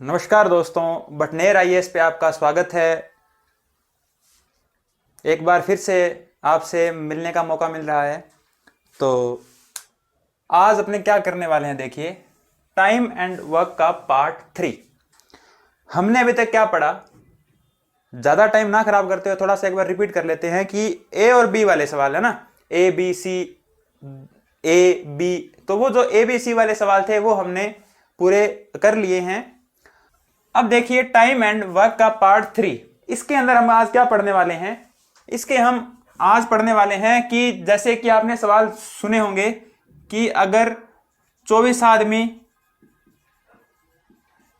नमस्कार दोस्तों, बटनेर आईएएस पे आपका स्वागत है। एक बार फिर से आपसे मिलने का मौका मिल रहा है। तो आज अपने क्या करने वाले हैं, देखिए, टाइम एंड वर्क का पार्ट 3। हमने अभी तक क्या पढ़ा, ज़्यादा टाइम ना खराब करते हुए थोड़ा सा एक बार रिपीट कर लेते हैं कि ए और बी वाले सवाल है ना, A B C, A B, तो वो जो ए बी सी वाले सवाल थे वो हमने पूरे कर लिए हैं। अब देखिए टाइम एंड वर्क का पार्ट 3, इसके अंदर हम आज क्या पढ़ने वाले हैं। इसके हम आज पढ़ने वाले हैं कि जैसे कि आपने सवाल सुने होंगे कि अगर 24 आदमी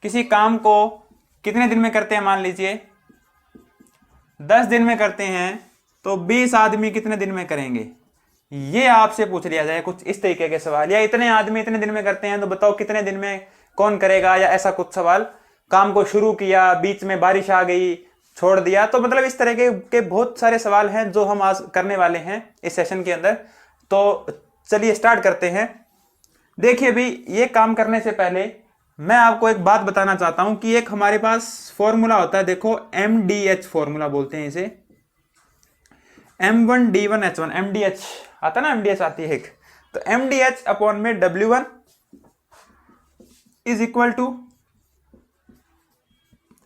किसी काम को कितने दिन में करते हैं, मान लीजिए 10 दिन में करते हैं, तो 20 आदमी कितने दिन में करेंगे, ये आपसे पूछ लिया जाए कुछ इस तरीके के सवाल। या इतने आदमी इतने दिन में करते हैं तो बताओ कितने दिन में कौन करेगा, या ऐसा कुछ सवाल। काम को शुरू किया, बीच में बारिश आ गई, छोड़ दिया, तो मतलब इस तरह के बहुत सारे सवाल हैं जो हम आज करने वाले हैं इस सेशन के अंदर। तो चलिए स्टार्ट करते हैं। देखिए भी, ये काम करने से पहले मैं आपको एक बात बताना चाहता हूं कि एक हमारे पास फॉर्मूला होता है, देखो MDH फॉर्मूला बोलते हैं इसे, M1D1H1, MDH आता ना, MDH आती है एक, तो MDH अपॉन में W1 is equal to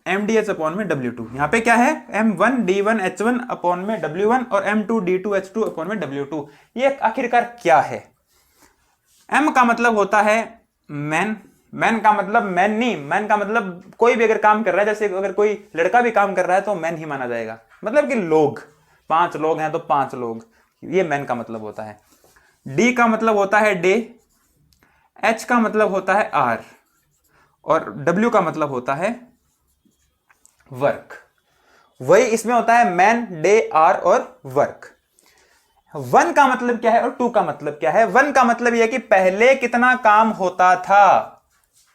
MDH upon में W2। यहां पे क्या है, M1D1H1 अपॉन में W1 और M2D2H2 अपॉन में W2। ये आखिरकार क्या है। M का मतलब होता है मैन, मैन का मतलब मैन नहीं, मैन का मतलब कोई भी अगर काम कर रहा है, जैसे अगर कोई लड़का भी काम कर रहा है तो मैन ही माना जाएगा, मतलब कि लोग, 5 लोग हैं तो 5 लोग, ये मैन का मतलब होता है। D का मतलब होता है डे, H का मतलब होता है आर, और W का मतलब होता है वर्क। वही इसमें होता है मैन, डे, आर और वर्क। 1 का मतलब क्या है और 2 का मतलब क्या है। 1 का मतलब यह है कि पहले कितना काम होता था,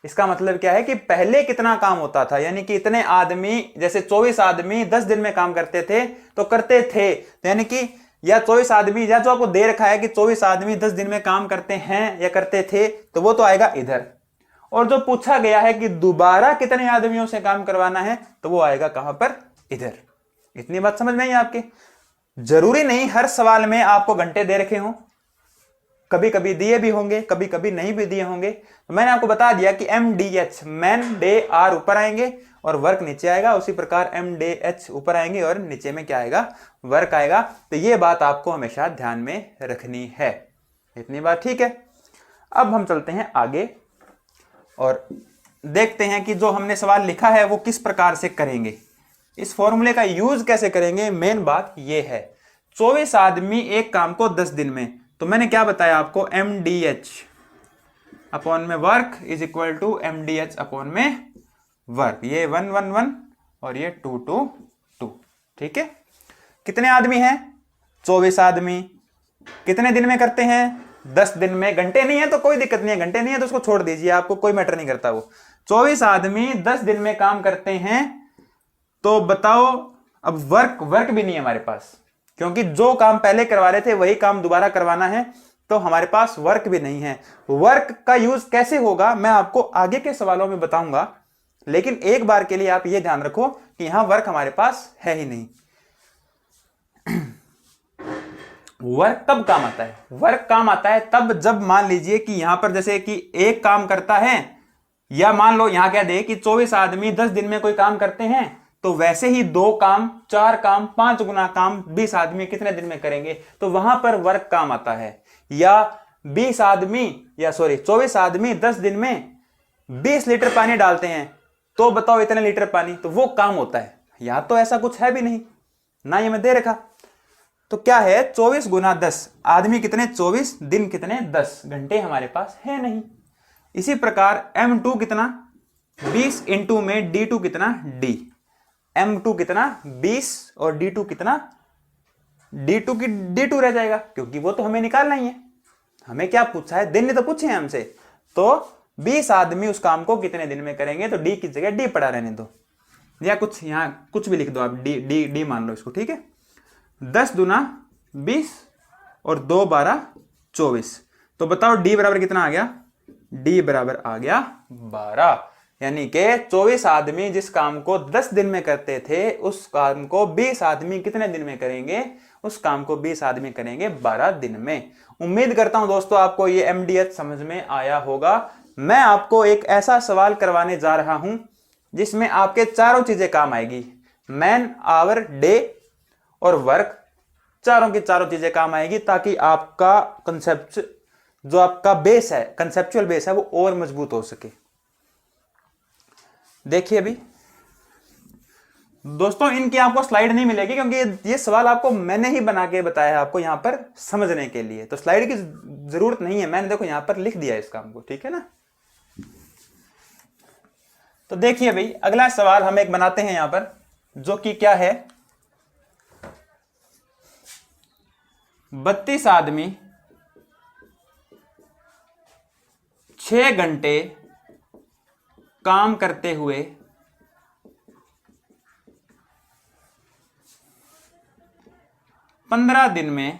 इसका मतलब क्या है कि पहले कितना काम होता था, यानी कि इतने आदमी, जैसे 24 आदमी 10 दिन में काम करते थे तो करते थे, तो यानी कि या 24 आदमी, या जो आपको दे रखा है कि 24 आदमी 10 दिन में काम करते हैं या करते थे, तो वो तो आएगा इधर। और जो पूछा गया है कि दोबारा कितने आदमियों से काम करवाना है, तो वो आएगा कहां पर, इधर। इतनी बात समझ में आई आपके। जरूरी नहीं हर सवाल में आपको घंटे दे रखे हों, कभी कभी दिए भी होंगे, कभी कभी नहीं भी दिए होंगे। तो मैंने आपको बता दिया कि MDH, मैन, डे, आर ऊपर आएंगे और वर्क नीचे आएगा। उसी प्रकार MDH ऊपर आएंगे और नीचे में क्या आएगा, वर्क आएगा। तो ये बात आपको हमेशा ध्यान में रखनी है। इतनी बात ठीक है। अब हम चलते हैं आगे और देखते हैं कि जो हमने सवाल लिखा है वो किस प्रकार से करेंगे, इस फॉर्मूले का यूज कैसे करेंगे। मेन बात ये है, 24 आदमी एक काम को 10 दिन में, तो मैंने क्या बताया आपको, MDH अपॉन में work is equal to MDH upon में वर्क। ये 1 1 1 और ये 2 2 2, ठीक है। कितने आदमी हैं, 24 आदमी। कितने दिन में करते हैं, 10 दिन में। घंटे नहीं है तो कोई दिक्कत नहीं है, घंटे नहीं है तो उसको छोड़ दीजिए, आपको कोई मैटर नहीं करता वो। 24 आदमी 10 दिन में काम करते हैं, तो बताओ, अब वर्क भी नहीं है हमारे पास, क्योंकि जो काम पहले करवा रहे थे वही काम दोबारा करवाना है, तो हमारे पास वर्क भी नहीं है। वर्क का यूज कैसे होगा मैं आपको आगे के सवालों में बताऊंगा, लेकिन एक बार के लिए आप यह ध्यान रखो कि यहां वर्क हमारे पास है ही नहीं। वर्क कब काम आता है, वर्क काम आता है तब जब मान लीजिए कि यहां पर जैसे कि एक काम करता है, या मान लो यहां क्या दे कि 24 आदमी 10 दिन में कोई काम करते हैं, तो वैसे ही 2 काम, 4 काम, 5 गुना काम 20 आदमी कितने दिन में करेंगे, तो वहां पर वर्क काम आता है। या 20 आदमी, या सॉरी 24 आदमी 10 दिन में 20 लीटर पानी डालते हैं, तो बताओ इतने लीटर पानी, तो वो काम होता है। यहां तो ऐसा कुछ है भी नहीं ना, ये मैं दे रखा। तो क्या है, 24 गुना 10, आदमी कितने 24, दिन कितने 10, घंटे हमारे पास है नहीं। इसी प्रकार M2 कितना 20 इंटू में D2 कितना D, M2 कितना 20 और D2 कितना, D2 की D2 रह जाएगा, क्योंकि वो तो हमें निकालना ही है। हमें क्या पूछा है, दिन ने तो पूछे हैं हमसे। तो 20 आदमी उस काम को कितने दिन में करेंगे, तो D की जगह D पड़ा रहने दो, या कुछ यहां कुछ भी लिख दो आप, D मान लो इसको, ठीक है। 10 दूना 20 और 2 12 24, तो बताओ D बराबर कितना आ गया, D बराबर आ गया 12। यानी कि 24 आदमी जिस काम को 10 दिन में करते थे उस काम को 20 आदमी कितने दिन में करेंगे? उस काम को 20 आदमी करेंगे 12 दिन में। उम्मीद करता हूं दोस्तों आपको ये एमडीएच समझ में आया होगा। मैं आपको एक ऐसा सवाल करवाने जा रहा हूं जिसमें आपके चारों चीजें काम आएगी, मैन, आवर, डे और वर्क, चारों की चारों चीजें काम आएगी, ताकि आपका कंसेप्ट जो आपका बेस है, कंसेप्चुअल बेस है, वो और मजबूत हो सके। देखिए अभी दोस्तों इनकी आपको स्लाइड नहीं मिलेगी क्योंकि ये सवाल आपको मैंने ही बना के बताया है आपको यहां पर समझने के लिए, तो स्लाइड की जरूरत नहीं है, मैंने देखो यहां पर लिख दिया है इस काम को, ठीक है ना। तो देखिए भाई अगला सवाल हम एक बनाते हैं यहां पर, जो कि क्या है, 32 आदमी 6 घंटे काम करते हुए 15 दिन में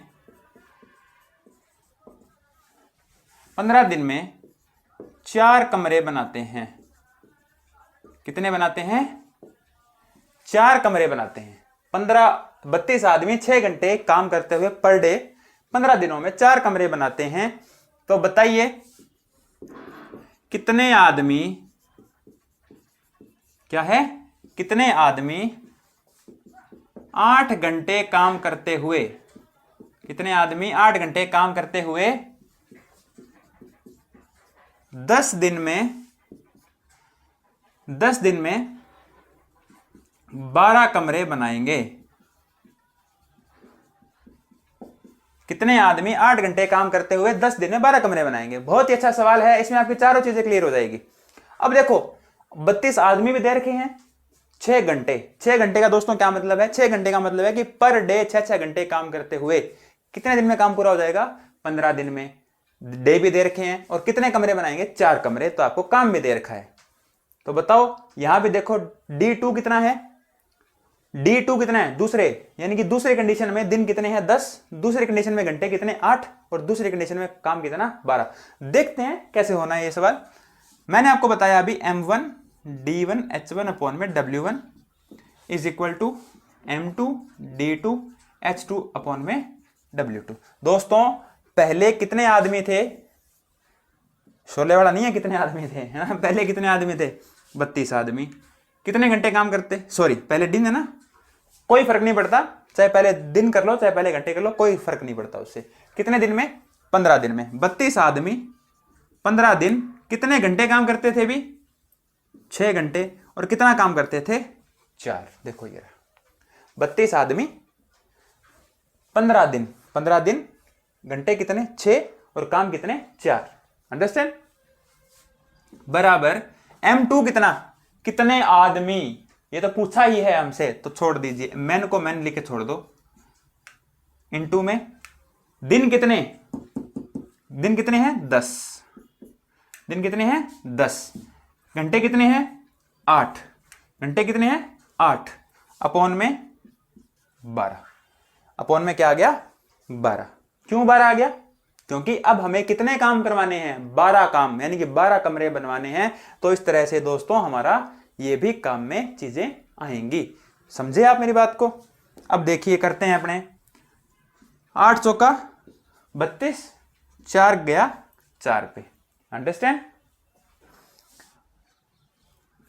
4 कमरे बनाते हैं। कितने बनाते हैं? 4 कमरे बनाते हैं। 32 आदमी 6 घंटे काम करते हुए पर डे 15 दिनों में 4 कमरे बनाते हैं। तो बताइए कितने आदमी, क्या है, कितने आदमी 8 घंटे काम करते हुए, कितने आदमी 8 घंटे काम करते हुए 10 दिन में 12 कमरे बनाएंगे? कितने आदमी 8 घंटे काम करते हुए 10 दिन में 12 कमरे बनाएंगे? बहुत ही अच्छा सवाल है, इसमें आपकी चारों चीजें क्लियर हो जाएगी। अब देखो 32 आदमी भी दे रखे हैं, 6 घंटे, 6 घंटे का दोस्तों क्या मतलब है? 6 घंटे का मतलब है कि पर डे 6 घंटे काम करते हुए कितने दिन में काम पूरा हो जाएगा? 15 दिन में। डे भी दे रखे हैं और कितने कमरे बनाएंगे? 4 कमरे, तो आपको काम भी दे रखा है। तो बताओ यहां भी देखो D2 कितना है? D2 कितना है? दूसरे, यानी कि दूसरे कंडीशन में दिन कितने हैं? 10, दूसरे कंडीशन में घंटे कितने? 8, और दूसरे कंडीशन में काम कितना? 12। देखते हैं कैसे होना है ये सवाल। मैंने आपको बताया अभी M1 D1 H1 अपॉन में W1 is equal to M2 D2 H2 upon में W2। दोस्तों पहले कितने आदमी थे? शोले वाला नहीं है, कितने आदमी थे, है ना? पहले कितने आदमी थे? 32 आदमी। कितने घंटे काम करते? सॉरी पहले दिन है ना, कोई फर्क नहीं पड़ता, चाहे पहले दिन कर लो चाहे पहले घंटे कर लो, कोई फर्क नहीं पड़ता उससे। कितने दिन में? 15 दिन में। 32 आदमी 15 दिन कितने घंटे काम करते थे? भी 6 घंटे। और कितना काम करते थे? 4। देखो ये 32 आदमी 15 दिन, 15 दिन घंटे कितने? 6 और काम कितने? 4। अंडरस्टैंड? बराबर M2 कितना, कितने आदमी, ये तो पूछा ही है हमसे, तो छोड़ दीजिए, मैन को मैन लिख के छोड़ दो। इनटू में दिन कितने, दिन कितने हैं? 10। दिन कितने हैं? 10। घंटे कितने हैं? 8। घंटे कितने हैं? 8 अपॉन में 12। अपॉन में क्या आ गया? 12। क्यों 12 आ गया? क्योंकि अब हमें कितने काम करवाने हैं? 12 काम, यानी कि 12 कमरे बनवाने हैं। तो इस तरह से दोस्तों हमारा ये भी काम में चीजें आएंगी। समझे आप मेरी बात को? अब देखिए करते हैं अपने 8 चौका 32, 4 गया 4 पे। अंडरस्टैंड?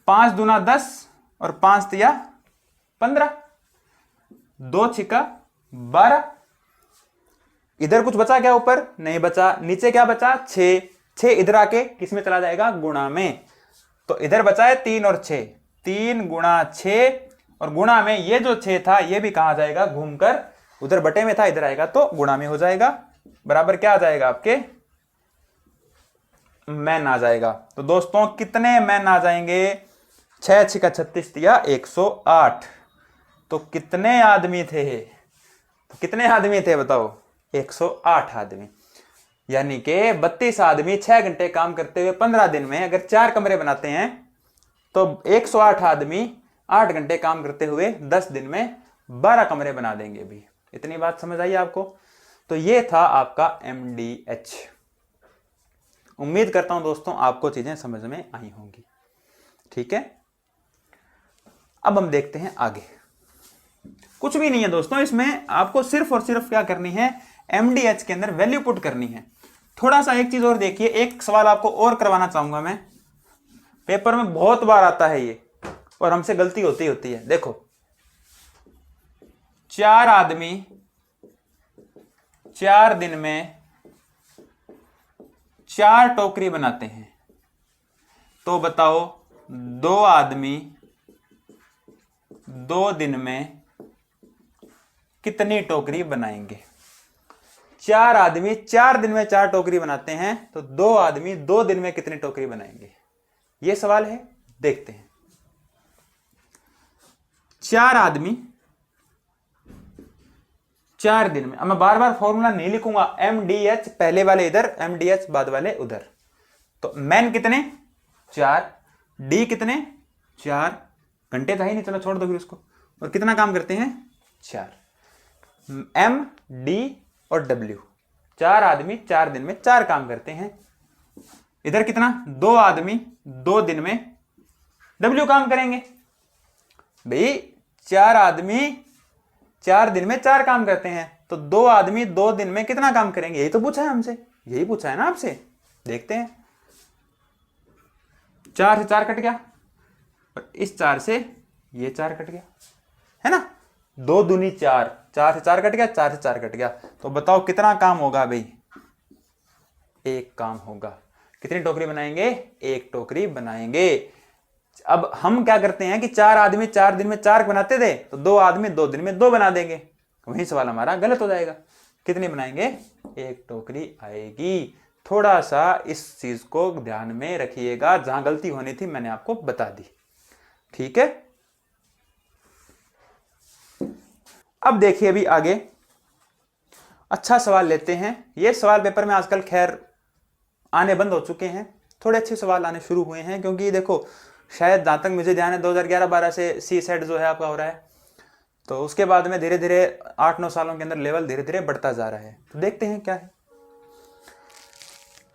5 दूना 10 और 5 दिया 15, 2 छिका 12। इधर कुछ बचा क्या? ऊपर नहीं बचा। नीचे क्या बचा? 6। 6 इधर आके किस में चला जाएगा? गुणा में। तो इधर बचा है 3 और 6, 3 गुणा 6, और गुणा में ये जो 6 था ये भी कहां जाएगा? घूमकर उधर बटे में था, इधर आएगा तो गुणा में हो जाएगा। बराबर क्या आ जाएगा? आपके मैन आ जाएगा। तो दोस्तों कितने मैन आ जाएंगे? 6 छिका 36 दिया 108। तो कितने आदमी थे? तो कितने आदमी थे बताओ? 108 आदमी। यानी कि 32 आदमी 6 घंटे काम करते हुए 15 दिन में अगर 4 कमरे बनाते हैं तो 108 आदमी 8 घंटे काम करते हुए 10 दिन में 12 कमरे बना देंगे। भी इतनी बात समझ आई आपको? तो ये था आपका MDH। उम्मीद करता हूं दोस्तों आपको चीजें समझ में आई होंगी। ठीक है, अब हम देखते हैं आगे। कुछ भी नहीं है दोस्तों, इसमें आपको सिर्फ और सिर्फ क्या करनी है, MDH के अंदर वैल्यू पुट करनी है। थोड़ा सा एक चीज और देखिए, एक सवाल आपको और करवाना चाहूंगा मैं, पेपर में बहुत बार आता है ये और हमसे गलती होती है। देखो, 4 आदमी 4 दिन में 4 टोकरी बनाते हैं, तो बताओ 2 आदमी 2 दिन में कितनी टोकरी बनाएंगे। 4 आदमी 4 दिन में 4 टोकरी बनाते हैं, तो 2 आदमी 2 दिन में कितनी टोकरी बनाएंगे, यह सवाल है। देखते हैं, 4 आदमी 4 दिन में, अब मैं बार बार फॉर्मूला नहीं लिखूंगा, MDH पहले वाले इधर, MDH बाद वाले उधर। तो मैन कितने 4, डी कितने 4, घंटे था ही नहीं, चलो छोड़ दो फिर उसको, और कितना काम करते हैं 4, M, D और W, 4 आदमी 4 दिन में 4 काम करते हैं। इधर कितना, 2 आदमी 2 दिन में W काम करेंगे। भाई 4 आदमी 4 दिन में 4 काम करते हैं, तो 2 आदमी 2 दिन में कितना काम करेंगे, यही तो पूछा है हमसे, यही पूछा है ना आपसे। देखते हैं, 4 से 4 कट गया, और इस 4 से ये 4 कट गया, है ना, 2 दूनी 4, 4 से 4 कट गया, 4 से 4 कट गया, तो बताओ कितना काम होगा भाई, 1 काम होगा। कितनी टोकरी बनाएंगे, 1 टोकरी बनाएंगे। अब हम क्या करते हैं कि 4 आदमी 4 दिन में 4 बनाते थे, तो 2 आदमी 2 दिन में 2 बना देंगे, वही सवाल हमारा गलत हो जाएगा। कितनी बनाएंगे, 1 टोकरी आएगी। थोड़ा सा इस चीज को ध्यान में रखिएगा, जहां गलती होनी थी मैंने आपको बता दी, ठीक है। अब देखिए अभी आगे अच्छा सवाल लेते हैं। ये सवाल पेपर में आजकल खैर आने बंद हो चुके हैं, थोड़े अच्छे सवाल आने शुरू हुए हैं, क्योंकि देखो शायद जहां तक मुझे ध्यान है 2011-12 से सी सेट जो है आपका हो रहा है, तो उसके बाद में धीरे धीरे 8-9 सालों के अंदर लेवल धीरे धीरे बढ़ता जा रहा है। तो देखते हैं क्या है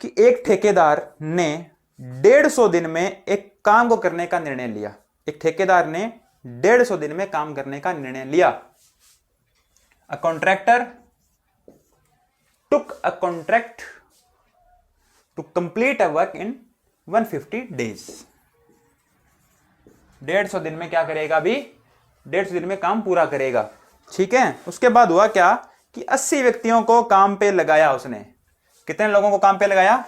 कि एक ठेकेदार ने 150 दिन में एक काम को करने का निर्णय लिया। एक ठेकेदार ने 150 दिन में काम करने का निर्णय लिया। A contractor took a contract to complete a work in 150 days. 150 दिन में क्या करेगा अभी, 150 दिन में काम पूरा करेगा, ठीक है। उसके बाद हुआ क्या कि 80 व्यक्तियों को काम पे लगाया उसने। कितने लोगों को काम पे लगाया,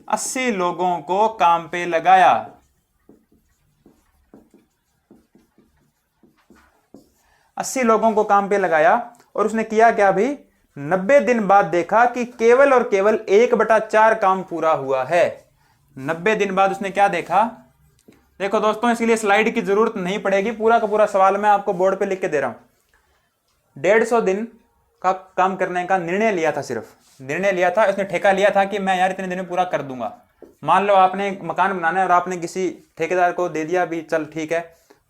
80 लोगों को काम पे लगाया। 80 लोगों को काम पे लगाया, और उसने किया क्या भी, 90 दिन बाद देखा कि केवल और केवल 1/4 काम पूरा हुआ है। 90 दिन बाद उसने क्या देखा, देखो दोस्तों इसके लिए स्लाइड की जरूरत नहीं पड़ेगी, पूरा का पूरा सवाल मैं आपको बोर्ड पे लिख के दे रहा हूं। 150 दिन का काम करने का निर्णय लिया था, सिर्फ निर्णय लिया था, उसने ठेका लिया था कि मैं यार इतने दिन में पूरा कर दूंगा। मान लो आपने मकान बनाना है और आपने किसी ठेकेदार को दे दिया भी, चल ठीक है,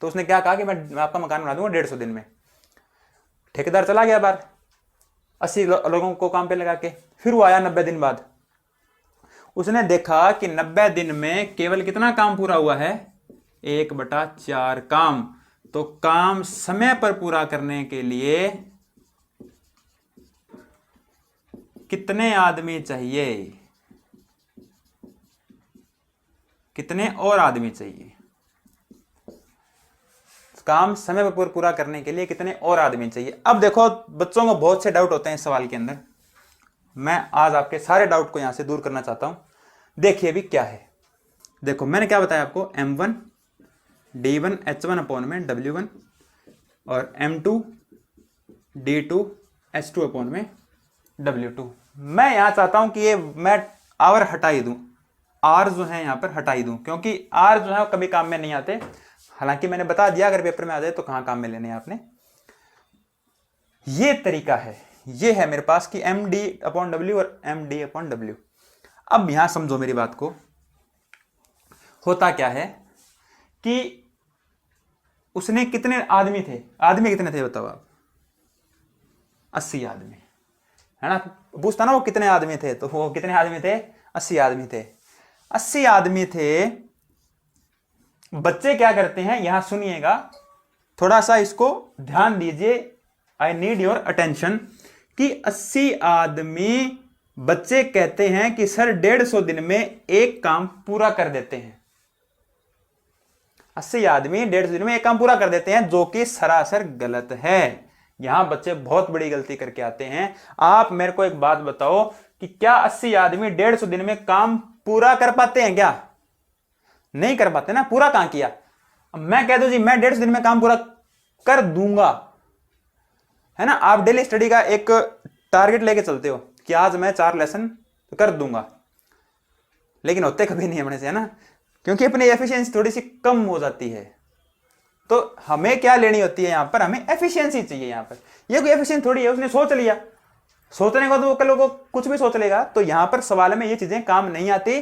तो उसने क्या कहा कि मैं आपका मकान बना दूंगा 150 दिन में। ठेकेदार चला गया बाहर, 80 लोगों को काम पे लगा के, फिर वो आया 90 दिन बाद, उसने देखा कि 90 दिन में केवल कितना काम पूरा हुआ है, 1/4 काम। तो काम समय पर पूरा करने के लिए कितने आदमी चाहिए, कितने और आदमी चाहिए, काम समय पर पूरा करने के लिए कितने और आदमी चाहिए। अब देखो बच्चों को बहुत से डाउट होते हैं इस सवाल के अंदर, मैं आज आपके सारे डाउट को यहां से दूर करना चाहता हूं। देखिए अभी क्या है, देखो मैंने क्या बताया आपको, M1 D1 H1 अपॉन में W1 और M2 D2 H2 अपॉन में W2। मैं यहां चाहता हूं कि ये मैं आवर हटा ही दूं, आर जो है यहां पर हटा ही दूं, क्योंकि आर जो है कभी काम में नहीं आते। हालांकि मैंने बता दिया अगर पेपर में आ जाए तो कहां काम में लेने हैं आपने। ये तरीका है, ये है मेरे पास कि MD अपॉन W और MD अपॉन W। अब यहां समझो मेरी बात को, होता क्या है कि उसने कितने आदमी थे, आदमी कितने थे बताओ आप, 80 आदमी, है ना। पूछता ना वो कितने आदमी थे, तो वो कितने आदमी थे, 80 आदमी थे। 80 आदमी थे बच्चे क्या करते हैं, यहां सुनिएगा, थोड़ा सा इसको ध्यान दीजिए, आई नीड योर अटेंशन, कि 80 आदमी, बच्चे कहते हैं कि सर 150 दिन में एक काम पूरा कर देते हैं। 80 आदमी 150 दिन में एक काम पूरा कर देते हैं, जो कि सरासर गलत है। यहां बच्चे बहुत बड़ी गलती करके आते हैं। आप मेरे को एक बात बताओ कि क्या 80 आदमी 150 दिन में काम पूरा कर पाते हैं? क्या नहीं कर पाते ना। पूरा कहां किया? मैं कह दूं जी मैं 150 दिन में काम पूरा कर दूंगा, है ना। आप डेली स्टडी का एक टारगेट लेके चलते हो कि आज मैं 4 लेसन तो कर दूंगा, लेकिन होते कभी नहीं अपने से, है ना, क्योंकि अपनी एफिशिएंसी थोड़ी सी कम हो जाती है। तो हमें क्या लेनी होती है यहां पर? हमें एफिशिएंसी चाहिए यहां पर। ये कोई एफिशिएंसी थोड़ी है, उसने सोच लिया, सोचने को तो वो कल को कुछ भी सोच लेगा। तो यहां पर सवाल में ये चीजें काम नहीं आती।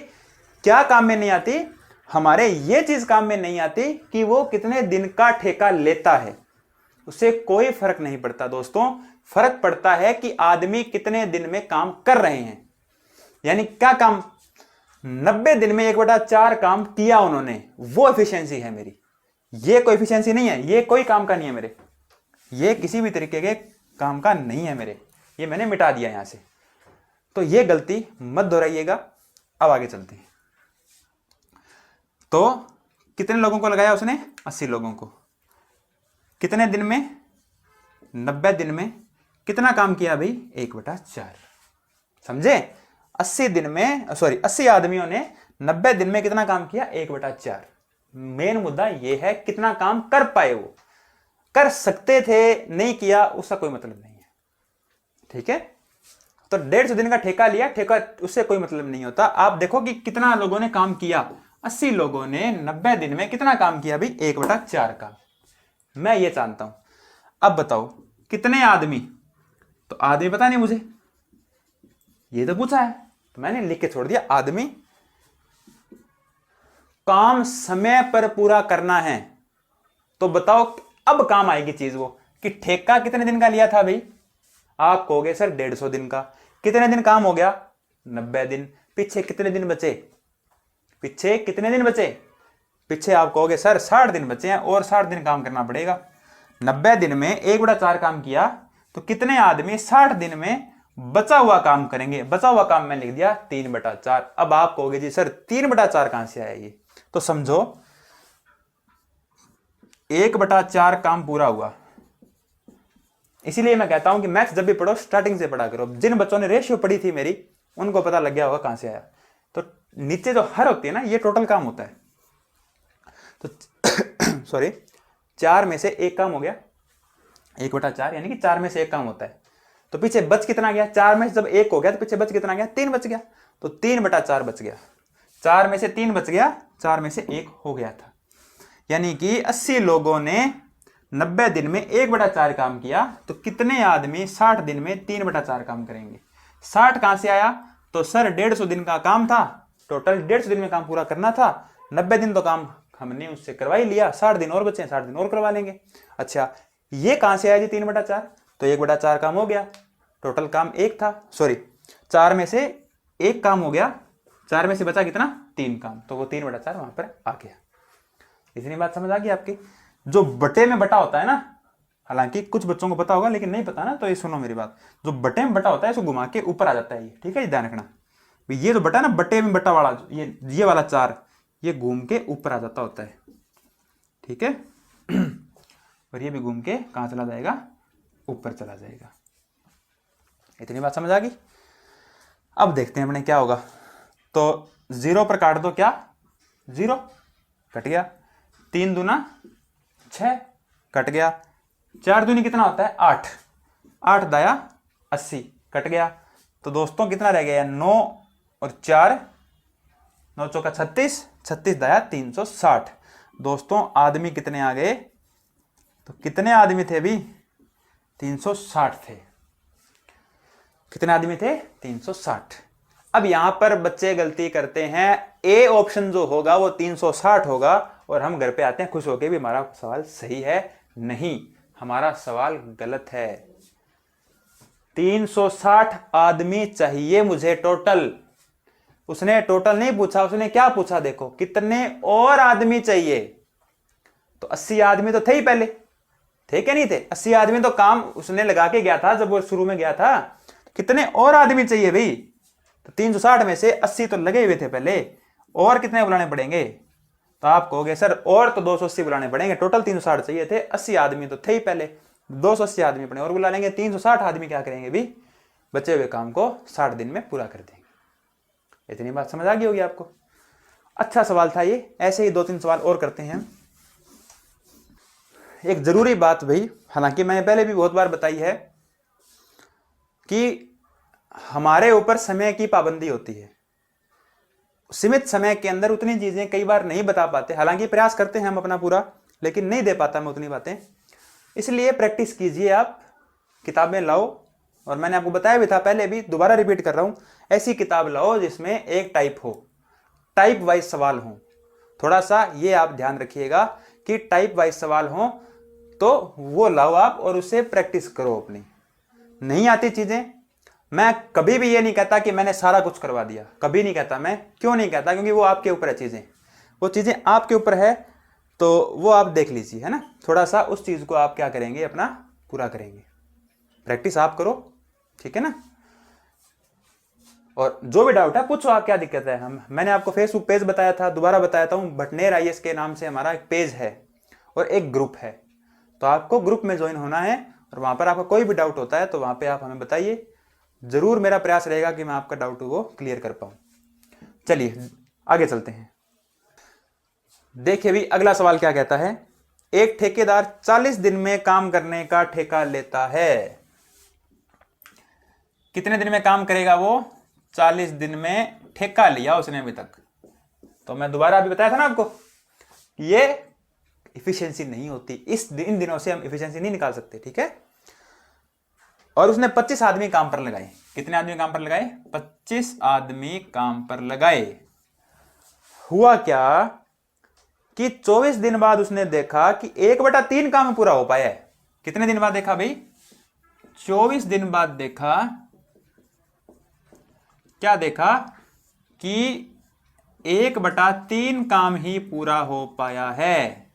क्या काम में नहीं आती? हमारे ये चीज काम में नहीं आती कि वो कितने दिन का ठेका लेता है, उससे कोई फर्क नहीं पड़ता दोस्तों। फर्क पड़ता है कि आदमी कितने दिन में काम कर रहे हैं, यानी क्या काम 90 दिन में 1/4 काम किया उन्होंने, वो एफिशिएंसी है मेरी। ये कोई एफिशिएंसी नहीं है, ये कोई काम का नहीं है मेरे, ये किसी भी तरीके के काम का नहीं है मेरे, ये मैंने मिटा दिया यहां से। तो ये गलती मत दोहराइएगा। अब आगे चलते हैं। तो कितने लोगों को लगाया उसने? 80 लोगों को। कितने दिन में? 90 दिन में। कितना काम किया भाई? 1/4। समझे? 80 दिन में, सॉरी 80 आदमियों ने 90 दिन में कितना काम किया? 1/4। मेन मुद्दा यह है कितना काम कर पाए। वो कर सकते थे, नहीं किया, उसका कोई मतलब नहीं है। ठीक है। तो 150 दिन का ठेका लिया, ठेका उससे कोई मतलब नहीं होता। आप देखो कि कितना लोगों ने काम किया। 80 लोगों ने 90 दिन में कितना काम किया भाई? 1/4 का। मैं ये जानता हूं। अब बताओ कितने आदमी? तो आदमी पता नहीं मुझे, ये तो पूछा है तो मैंने लिख के छोड़ दिया। आदमी काम समय पर पूरा करना है। तो बताओ अब काम आएगी चीज वो कि ठेका कितने दिन का लिया था भाई? आप कहोगे सर 150 दिन का। कितने दिन काम हो गया? 90 दिन। पीछे कितने दिन बचे? पीछे कितने दिन बचे? पीछे आप कहोगे सर 60 दिन बचे हैं और 60 दिन काम करना पड़ेगा। 90 दिन में 1/4 काम किया, तो कितने आदमी 60 दिन में बचा हुआ काम करेंगे? बचा हुआ काम मैं लिख दिया 3/4। अब आप कहोगे जी सर 3/4 कहां से आया ये? तो समझो 1/4 काम पूरा हुआ। इसीलिए मैं कहता हूं कि मैथ्स जब भी पढ़ो स्टार्टिंग से पढ़ा करो। जिन बच्चों ने रेशियो पढ़ी थी मेरी, उनको पता लग गया होगा कहां से आया। तो नीचे जो हर होती है ना, ये टोटल काम होता है। तो सॉरी 4 में से एक काम हो गया 1/4, यानी कि 4 में से एक काम होता है। तो पीछे बच कितना गया? 4 में से जब 1 हो गया तो पीछे बच कितना गया? 3 बच गया। तो 3/4 बच गया। 4 में से 3 बच गया, 4 में से 1 हो गया था। यानी कि 80 लोगों ने 90 दिन में 1/4 काम किया, तो कितने आदमी 60 दिन में 3/4 काम करेंगे? 60 कहां से आया? तो सर 150 दिन का काम था, टोटल 150 दिन में काम पूरा करना था। 90 दिन तो काम हमने उससे करवा ही लिया, 60 दिन और बचे हैं, 60 दिन और करवा लेंगे। अच्छा ये कहां से आया जी 3/4? तो 1/4 काम हो गया, टोटल काम 1 था, सॉरी 4 में से 1 काम हो गया, 4 में से बचा कितना? 3 काम, तो वो 3/4 वहां पर आ गया। इतनी बात समझ आ गई आपकी? जो बटे में बटा होता है ना, हालांकि कुछ बच्चों को पता होगा लेकिन नहीं पता ना, तो ये सुनो मेरी बात। जो बटे में बटा होता है इसको घुमा के ऊपर आ जाता है ये, ठीक है, ध्यान रखना। ये जो बटा ना, बटे में बटा वाला, ये वाला 4 ये घूम के ऊपर आ जाता होता है, ठीक है। और ये भी घूम के कहां चला जाएगा? ऊपर चला जाएगा। इतनी बात समझ आ गई? अब देखते हैं अपने क्या होगा। तो 0 पर काट दो, क्या 0 कट गया, 3 दूना 6 कट गया, 4 दूनी कितना होता है? 8, 8 दाया 80 कट गया। तो दोस्तों कितना रह गया? 9 और 4, 9 चौका 36, 36 दाया 360। दोस्तों आदमी कितने आ गए? तो कितने आदमी थे भी? 360 थे। कितने आदमी थे? 360। अब यहां पर बच्चे गलती करते हैं, ए ऑप्शन जो होगा वो 360 होगा, और हम घर पे आते हैं खुश होके भी हमारा सवाल सही है। नहीं, हमारा सवाल गलत है। 360 आदमी चाहिए मुझे टोटल। उसने टोटल नहीं पूछा, उसने क्या पूछा? देखो कितने और आदमी चाहिए। तो 80 आदमी तो थे ही पहले, थे क्या नहीं थे? 80 आदमी तो काम उसने लगा के गया था जब वो शुरू में गया था। कितने और आदमी चाहिए भाई? तो 360 में से 80 तो लगे हुए थे पहले, और कितने बुलाने पड़ेंगे? तो आप कहोगे सर और तो 280 बुलाने पड़ेंगे, टोटल 360 चाहिए थे, 80 आदमी तो थे ही पहले, 280 आदमी अपने और बुला लेंगे, 360 आदमी क्या करेंगे भी? बचे हुए काम को 60 दिन में पूरा कर देंगे। इतनी बात समझ आ गई होगी आपको। अच्छा सवाल था ये। ऐसे ही 2-3 सवाल और करते हैं। एक जरूरी बात भाई, हालांकि मैंने पहले भी बहुत बार बताई है कि हमारे ऊपर समय की पाबंदी होती है। सीमित समय के अंदर उतनी चीजें कई बार नहीं बता पाते, हालांकि प्रयास करते हैं हम अपना पूरा, लेकिन नहीं दे पाता मैं उतनी बातें। इसलिए प्रैक्टिस कीजिए, आप किताबें लाओ, और मैंने आपको बताया भी था पहले भी, दोबारा रिपीट कर रहा हूं, ऐसी किताब लाओ जिसमें एक टाइप हो, टाइप वाइज सवाल हो। थोड़ा सा ये आप ध्यान रखिएगा कि टाइप वाइज सवाल हो, तो वो लाओ आप और उससे प्रैक्टिस करो अपनी। नहीं आती चीजें, मैं कभी भी ये नहीं कहता कि मैंने सारा कुछ करवा दिया, कभी नहीं कहता। मैं क्यों नहीं कहता? क्योंकि वो आपके ऊपर है चीजें, वो चीजें आपके ऊपर है, तो वो आप देख लीजिए, है ना। थोड़ा सा उस चीज को आप क्या करेंगे, अपना पूरा करेंगे। प्रैक्टिस आप करो, ठीक है ना। और जो भी डाउट है पूछो, आप क्या दिक्कत है। मैंने आपको फेसबुक पेज बताया था, दोबारा बताता हूं, भटनेर IAS के नाम से हमारा एक पेज है और एक ग्रुप है। तो आपको ग्रुप में ज्वाइन होना है, और वहां पर आपका कोई भी डाउट होता है तो वहां पे आप हमें बताइए। जरूर मेरा प्रयास रहेगा कि मैं आपका डाउट वो क्लियर कर पाऊं। चलिए आगे चलते हैं। देखिए भी अगला सवाल क्या कहता है। एक ठेकेदार 40 दिन में काम करने का ठेका लेता है। कितने दिन में काम करेगा वो? 40 दिन में ठेका लिया उसने अभी तक। तो मैं दोबारा अभी बताया था ना आपको, ये इफिशिएंसी नहीं होती। इन दिनों से हम इफिशिएंसी नहीं निकाल सकते, ठीक है। और उसने 25 आदमी काम पर लगाए। कितने आदमी काम पर लगाए? 25 आदमी काम पर लगाए। हुआ क्या कि 24 दिन बाद उसने देखा कि 1/3 काम पूरा हो पाया है। कितने दिन बाद देखा भाई? 24 दिन बाद देखा, क्या देखा? कि 1/3 काम ही पूरा हो पाया है।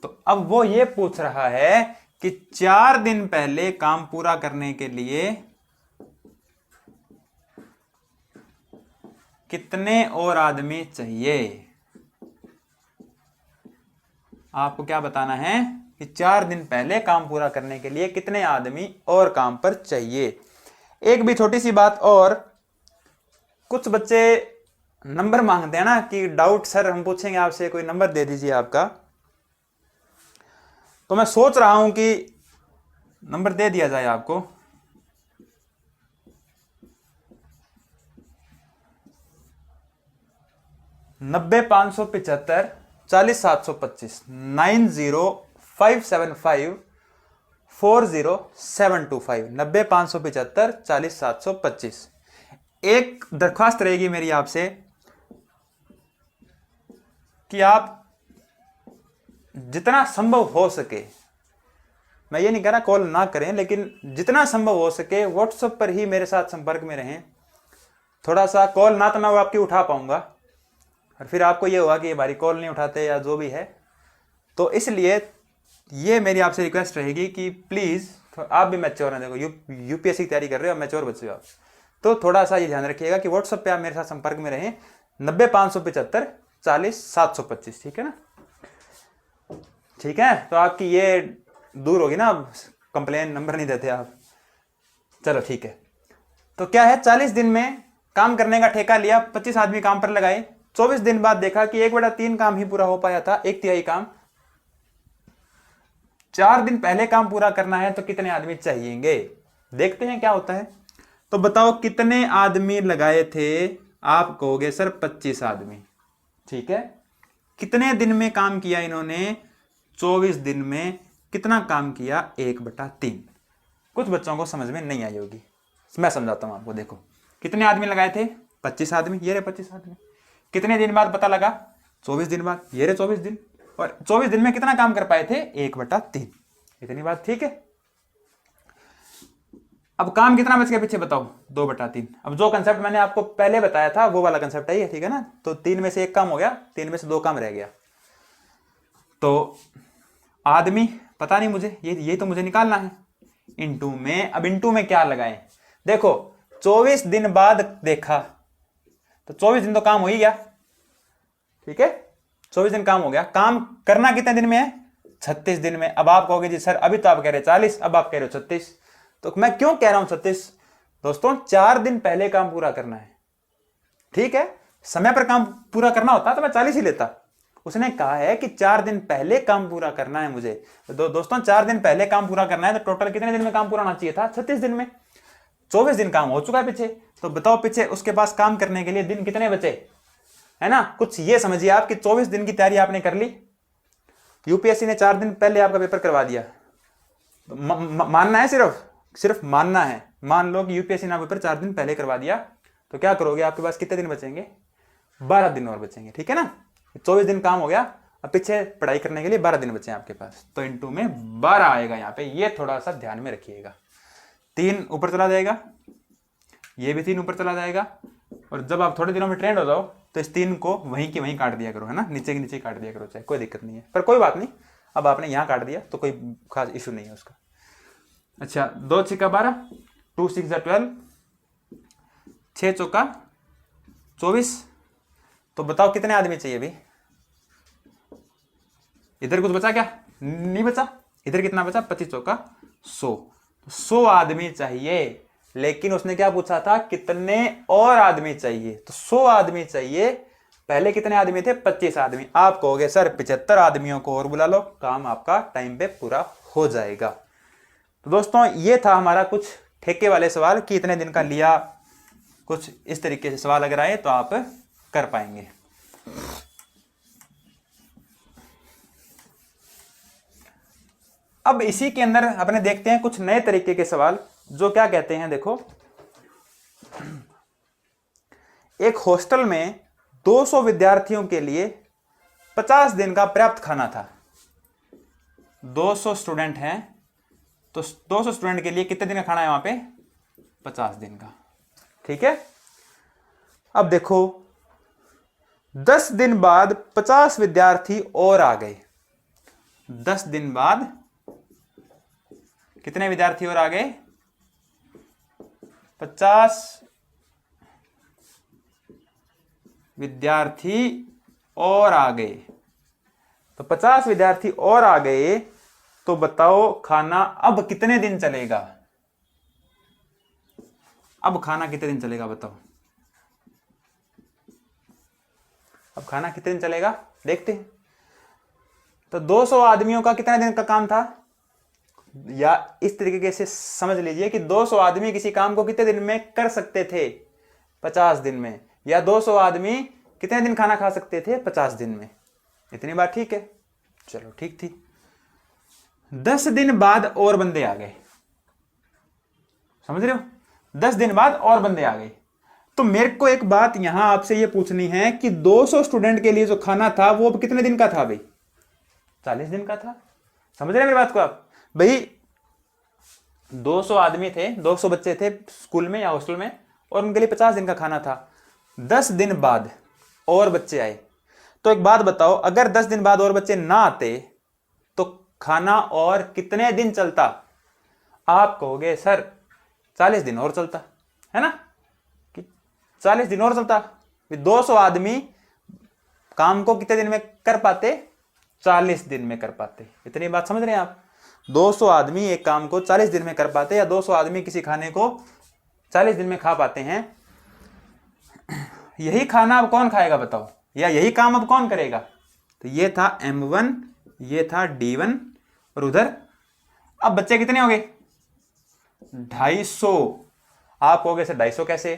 तो अब वो ये पूछ रहा है कि 4 दिन पहले काम पूरा करने के लिए कितने और आदमी चाहिए। आपको क्या बताना है कि 4 दिन पहले काम पूरा करने के लिए कितने आदमी और काम पर चाहिए। एक भी छोटी सी बात और, कुछ बच्चे नंबर मांगते हैं ना कि डाउट सर हम पूछेंगे आपसे, कोई नंबर दे दीजिए आपका। तो मैं सोच रहा हूं कि नंबर दे दिया जाए आपको। नब्बे 575 40 725 9057540725 90 575 40 725। एक दरख्वास्त रहेगी मेरी आपसे कि आप जितना संभव हो सके, मैं ये नहीं कह रहा कॉल ना करें, लेकिन जितना संभव हो सके व्हाट्सएप पर ही मेरे साथ संपर्क में रहें। थोड़ा सा कॉल ना तो मैं वो आपकी उठा पाऊंगा, और फिर आपको ये होगा कि हमारी कॉल नहीं उठाते या जो भी है। तो इसलिए ये मेरी आपसे रिक्वेस्ट रहेगी कि प्लीज़, आप भी मैच्योर हैं, देखो यूपीएससी की तैयारी कर रहे हो, मैच्योर बच्चे हो आप, तो थोड़ा सा ये ध्यान रखिएगा कि व्हाट्सएप पे आप मेरे साथ संपर्क में रहें। 90 575 40 725, ठीक है ना। ठीक है, तो आपकी ये दूर होगी ना, कंप्लेन नंबर नहीं देते आप। चलो ठीक है। तो क्या है, 40 दिन में काम करने का ठेका लिया, 25 आदमी काम पर लगाए। 24 दिन बाद देखा कि 1/3 काम ही पूरा हो पाया था, 1/3 काम। 4 दिन पहले काम पूरा करना है तो कितने आदमी चाहिएंगे, देखते हैं क्या होता है। तो बताओ कितने आदमी लगाए थे? आप कहोगे सर 25 आदमी, ठीक है। कितने दिन में काम किया इन्होंने? 24 दिन में। कितना काम किया? 1/3। कुछ बच्चों को समझ में नहीं आई होगी, मैं समझाता हूं आपको। देखो कितने आदमी लगाए थे? 25 आदमी, ये रहे 25 आदमी। कितने दिन बाद पता लगा? 24 दिन बाद, ये रहे 24 दिन। और 24 दिन में कितना काम कर पाए थे? 1/3। इतनी बात ठीक है। अब काम कितना बच गया पीछे बताओ? 2/3। अब जो कंसेप्ट मैंने आपको पहले बताया था वो वाला कंसेप्ट है ये, ठीक है ना। तो 3 में से 1 काम हो गया, 3 में से 2 काम रह गया। तो आदमी पता नहीं मुझे, ये तो मुझे निकालना है। इनटू में, अब इनटू में क्या लगाएं? देखो 24 दिन बाद देखा तो 24 दिन तो काम हो ही गया, ठीक है, 24 दिन काम हो गया। काम करना कितने दिन में है? 36 दिन में। अब आप कहोगे जी सर अभी तो आप कह रहे 40, अब आप कह रहे हो 36, तो मैं क्यों कह रहा हूं 36? दोस्तों 4 दिन पहले काम पूरा करना है, ठीक है, समय पर काम पूरा करना होता तो मैं 40 ही लेता। उसने कहा है कि 4 दिन पहले काम पूरा करना है मुझे। तो दोस्तों 4 दिन पहले काम पूरा करना है तो टोटल कितने दिन में काम पूरा होना चाहिए था? 36 दिन में। 24 दिन काम हो चुका है पीछे, तो बताओ पीछे उसके पास काम करने के लिए दिन कितने बचे, है ना? कुछ ये समझिए आप कि 24 दिन की तैयारी आपने कर ली, यूपीएससी ने 4 दिन पहले आपका पेपर करवा दिया। तो मानना है, सिर्फ मानना है। मान लो कि यूपीएससी ने पेपर 4 दिन पहले करवा दिया, तो क्या करोगे? आपके पास कितने दिन बचेंगे? 12 दिन और बचेंगे, ठीक है ना? 24 दिन काम हो गया, अब पीछे पढ़ाई करने के लिए 12 दिन बचे हैं आपके पास, तो इनटू में 12 आएगा यहाँ पे। ये थोड़ा सा ध्यान में रखिएगा। 3 ऊपर चला जाएगा, ये भी 3 ऊपर चला जाएगा, और जब आप थोड़े दिनों में ट्रेंड हो जाओ तो इस 3 को वहीं की वहीं काट दिया करो, है ना? नीचे की नीचे काट दिया करो, चाहे कोई दिक्कत नहीं है, पर कोई बात नहीं, अब आपने यहाँ काट दिया तो कोई खास इशू नहीं है उसका। अच्छा, 2 6 12, 2 6 12, 6 चौका 24, तो बताओ कितने आदमी चाहिए भाई? इधर कुछ बचा क्या? नहीं बचा। इधर कितना बचा? 25 चौका 100, 100 आदमी चाहिए। लेकिन उसने क्या पूछा था? कितने और आदमी चाहिए? तो 100 आदमी चाहिए। पहले कितने आदमी थे? 25 आदमी। आप कहोगे सर 75 आदमियों को और बुला लो, काम आपका टाइम पे पूरा हो जाएगा। तो दोस्तों ये था हमारा कुछ ठेके वाले सवाल कि इतने दिन का लिया, कुछ इस तरीके से सवाल अगर आए तो आप कर पाएंगे। अब इसी के अंदर अपने देखते हैं कुछ नए तरीके के सवाल जो क्या कहते हैं। देखो, एक हॉस्टल में 200 विद्यार्थियों के लिए 50 दिन का पर्याप्त खाना था। 200 स्टूडेंट हैं, तो 200 स्टूडेंट के लिए कितने दिन का खाना है वहां पे? 50 दिन का, ठीक है। अब देखो 10 दिन बाद 50 विद्यार्थी और आ गए। 10 दिन बाद कितने विद्यार्थी और आ गए? 50 विद्यार्थी और आ गए। तो 50 विद्यार्थी और आ गए, तो बताओ खाना अब कितने दिन चलेगा? अब खाना कितने दिन चलेगा बताओ? अब खाना कितने दिन चलेगा देखते हैं। तो 200 आदमियों का कितने दिन का काम था? या इस तरीके से समझ लीजिए कि 200 आदमी किसी काम को कितने दिन में कर सकते थे? 50 दिन में। या 200 आदमी कितने दिन खाना खा सकते थे? 50 दिन में। इतनी बात ठीक है, चलो ठीक थी। 10 दिन बाद और बंदे आ गए, समझ रहे हो? 10 दिन बाद और बंदे आ गए। तो मेरे को एक बात यहां आपसे ये पूछनी है कि 200 स्टूडेंट के लिए जो खाना था वो अब कितने दिन का था भाई? 40 दिन का था। समझ रहे हैं मेरी बात को आप? भाई 200 आदमी थे, 200 बच्चे थे स्कूल में या हॉस्टल में, और उनके लिए 50 दिन का खाना था। 10 दिन बाद और बच्चे आए, तो एक बात बताओ, अगर 10 दिन बाद और बच्चे ना आते तो खाना और कितने दिन चलता? आप कहोगे सर 40 दिन और चलता, है ना? कि 40 दिन और चलता। 200 आदमी काम को कितने दिन में कर पाते? 40 दिन में कर पाते। इतनी बात समझ रहे हैं आप? 200 आदमी एक काम को 40 दिन में कर पाते, या 200 आदमी किसी खाने को 40 दिन में खा पाते हैं। यही खाना अब कौन खाएगा बताओ? या यही काम अब कौन करेगा? तो ये था M1, ये था D1, और उधर अब बच्चे कितने हो गए? 250। आप कहोगे सर 250 कैसे?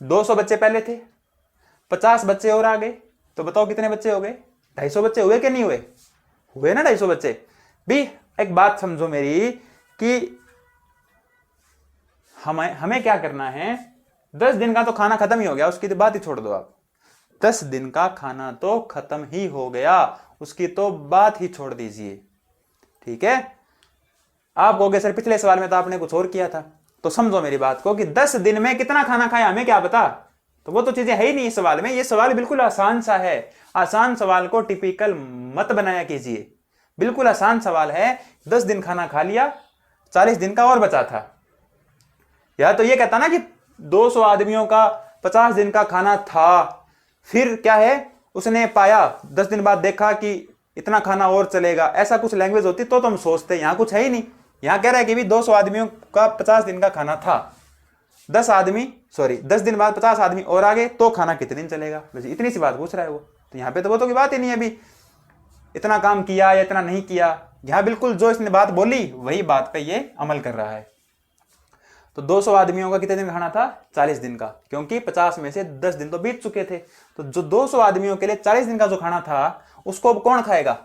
200 बच्चे पहले थे, 50 बच्चे और आ गए, तो बताओ कितने बच्चे हो गए? 250 बच्चे हुए कि नहीं हुए? हुए ना 250 बच्चे भी। एक बात समझो मेरी कि हमें क्या करना है? 10 दिन का तो खाना खत्म ही हो गया, उसकी तो बात ही छोड़ दो आप। 10 दिन का खाना तो खत्म ही हो गया, उसकी तो बात ही छोड़ दीजिए, ठीक है। आप कहोगे सर पिछले सवाल में तो आपने कुछ और किया था, तो समझो मेरी बात को कि 10 दिन में कितना खाना खाया हमें क्या पता? तो वो तो चीजें है ही नहीं इस सवाल में। ये सवाल बिल्कुल आसान सा है। आसान सवाल को टिपिकल मत बनाया कीजिए। बिल्कुल आसान सवाल है। 10 दिन खाना खा लिया, 40 दिन का और बचा था। या तो ये कहता ना कि 200 आदमियों का 50 दिन का खाना था, फिर क्या है उसने पाया 10 दिन बाद देखा कि इतना खाना और चलेगा, ऐसा कुछ लैंग्वेज होती तो हम सोचते। यहां कुछ है ही नहीं। यहां कह रहा है कि भी 200 आदमियों का 50 दिन का खाना था, 10 दिन बाद 50 आदमी और आ गए तो खाना कितने दिन चलेगा, बस इतनी सी बात पूछ रहा है वो। तो यहाँ पे तो वो तो की बात ही नहीं है अभी इतना काम किया या इतना नहीं किया। यहां बिल्कुल जो इसने बात बोली वही बात पे ये अमल कर रहा है। तो 200 आदमियों का कितने दिन खाना था, 40 दिन का, क्योंकि 50 में से 10 दिन तो बीत चुके थे। तो जो 200 आदमियों के लिए 40 दिन का जो खाना था उसको अब कौन खाएगा,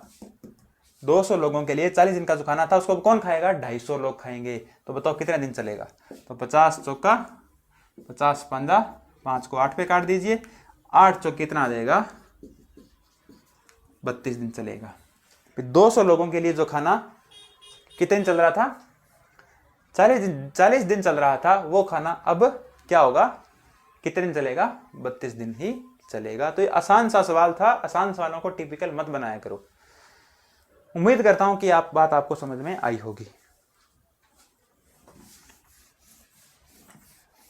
200 लोगों के लिए 40 दिन का जो खाना था उसको अब कौन खाएगा, 250 लोग खाएंगे। तो बताओ कितने दिन चलेगा। तो 50 चौका 50 15, 5 को 8 पे काट दीजिए, 8 चौक कितना आ जाएगा, 32 दिन चलेगा। फिर 200 लोगों के लिए जो खाना कितने दिन चल रहा था, 40 दिन चल रहा था, वो खाना अब क्या होगा, कितने दिन चलेगा, 32 दिन ही चलेगा। तो ये आसान सा सवाल था। आसान सवालों को टिपिकल मत बनाया करो। उम्मीद करता हूं कि बात आपको समझ में आई होगी।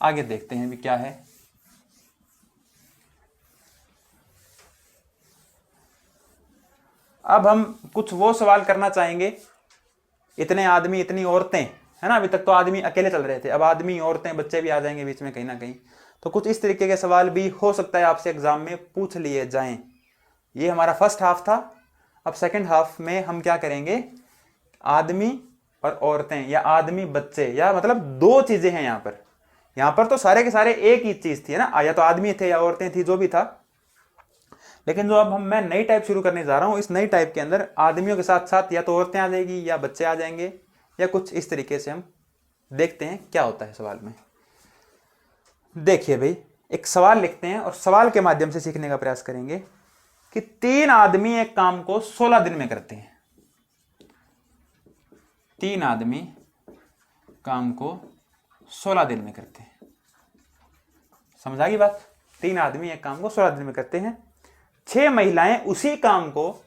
आगे देखते हैं भी क्या है। अब हम कुछ वो सवाल करना चाहेंगे, इतने आदमी इतनी औरतें, है ना। अभी तक तो आदमी अकेले चल रहे थे, अब आदमी औरतें बच्चे भी आ जाएंगे बीच में कहीं ना कहीं। तो कुछ इस तरीके के सवाल भी हो सकता है आपसे एग्जाम में पूछ लिए जाएं। ये हमारा फर्स्ट हाफ था। अब सेकंड हाफ में हम क्या करेंगे, आदमी और औरतें या आदमी बच्चे, या मतलब दो चीजें हैं यहाँ पर। यहाँ पर तो सारे के सारे एक ही चीज थी, है ना, या तो आदमी थे या औरतें थी, जो भी था। लेकिन जो अब मैं नई टाइप शुरू करने जा रहा हूं, इस नई टाइप के अंदर आदमियों के साथ साथ या तो औरतें आ जाएगी या बच्चे आ जाएंगे, या कुछ इस तरीके से हम देखते हैं क्या होता है सवाल में। देखिए भाई, एक सवाल लिखते हैं और सवाल के माध्यम से सीखने का प्रयास करेंगे कि 3 आदमी एक काम को 16 दिन में करते हैं। 3 आदमी काम को 16 दिन में करते हैं। समझ आ गई बात। 3 आदमी एक काम को 16 दिन में करते हैं। 6 महिलाएं उसी काम को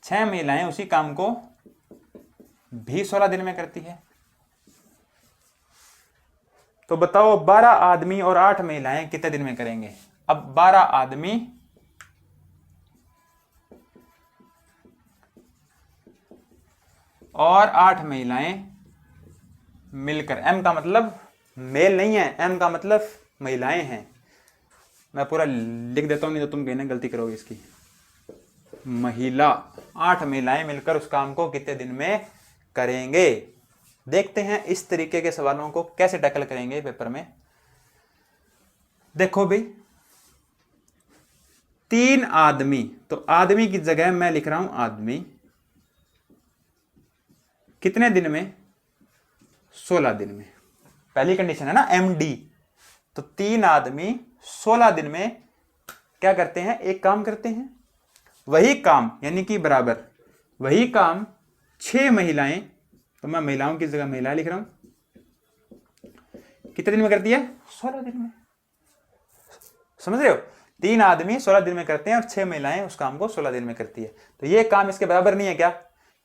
6 महिलाएं उसी काम को भी 16 दिन में करती है। तो बताओ 12 आदमी और 8 महिलाएं कितने दिन में करेंगे। अब 12 आदमी और 8 महिलाएं मिलकर, एम का मतलब मेल नहीं है, एम का मतलब महिलाएं हैं। मैं पूरा लिख देता हूं, नहीं तो तुम कहना गलती करोगे इसकी। महिला, 8 महिलाएं मिलकर उस काम को कितने दिन में करेंगे। देखते हैं इस तरीके के सवालों को कैसे टैकल करेंगे पेपर में। देखो भाई, 3 आदमी, तो आदमी की जगह मैं लिख रहा हूं आदमी, कितने दिन में, 16 दिन में। पहली कंडीशन है ना MD। तो 3 आदमी 16 दिन में क्या करते हैं, एक काम करते हैं। वही काम यानी कि बराबर वही काम 6 महिलाएं, तो मैं महिलाओं की जगह महिला लिख रहा हूं, कितने दिन में करती है, 16 दिन में। समझ रहे हो, 3 आदमी 16 दिन में करते हैं और 6 महिलाएं उस काम को 16 दिन में करती है। तो ये काम इसके बराबर नहीं है क्या।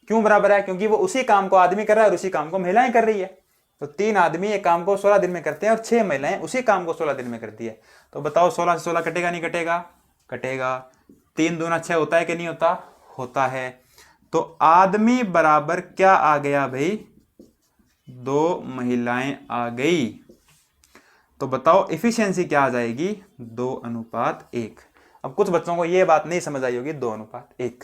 क्यों बराबर है, क्योंकि वो उसी काम को आदमी कर रहा है और उसी काम को महिलाएं कर रही है। तो 3 आदमी एक काम को 16 दिन में करते हैं और 6 महिलाएं उसी काम को 16 दिन में करती है। तो बताओ 16 से 16 कटेगा नहीं कटेगा, कटेगा। 3 दूना 6 होता है कि नहीं होता, होता है। तो आदमी बराबर क्या आ गया भाई, 2 महिलाएं आ गई। तो बताओ इफिशियंसी क्या आ जाएगी, 2:1। अब कुछ बच्चों को यह बात नहीं समझ आई होगी, 2:1।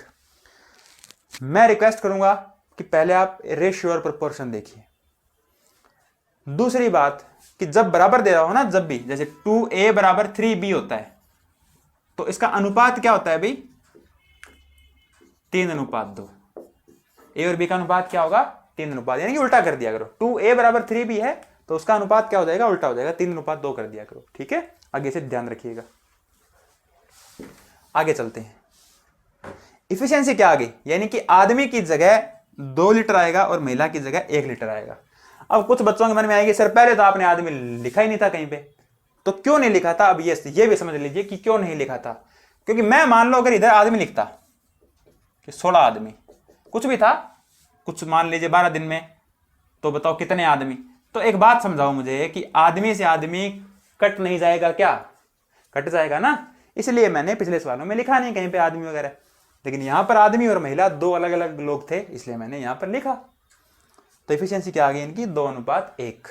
मैं रिक्वेस्ट करूंगा कि पहले आप रेशियो और प्रोपोर्शन देखिए। दूसरी बात कि जब बराबर दे रहा हो ना, जब भी, जैसे 2A बराबर 3B होता है, तो इसका अनुपात क्या होता है भाई, 3:2। A और B का अनुपात क्या होगा, 3:2, यानी कि उल्टा कर दिया करो। 2A बराबर 3B है तो उसका अनुपात क्या हो जाएगा, उल्टा हो जाएगा, 3:2 कर दिया करो। ठीक है, आगे से ध्यान रखिएगा। आगे चलते हैं। इफिशियंसी क्या आ गई, यानी कि आदमी की जगह 2 लीटर आएगा और महिला की जगह 1 लीटर आएगा। अब कुछ बच्चों के मन में आएगी, सर पहले तो आपने आदमी लिखा ही नहीं था कहीं पे, तो क्यों नहीं लिखा था? अब ये भी समझ लीजिए कि क्यों नहीं लिखा था। क्योंकि मैं मान लो अगर इधर आदमी लिखता कि 16 आदमी, कुछ भी था, कुछ मान लीजिए 12 दिन में, तो बताओ कितने आदमी। तो एक बात समझाओ मुझे कि आदमी से आदमी कट नहीं जाएगा क्या? कट जाएगा ना। इसलिए मैंने पिछले सवालों में लिखा नहीं कहीं पे आदमी वगैरह, लेकिन यहां पर आदमी और महिला दो अलग अलग लोग थे, इसलिए मैंने यहां पर लिखा। तो इफिशियंसी क्या आ गई इनकी? 2:1।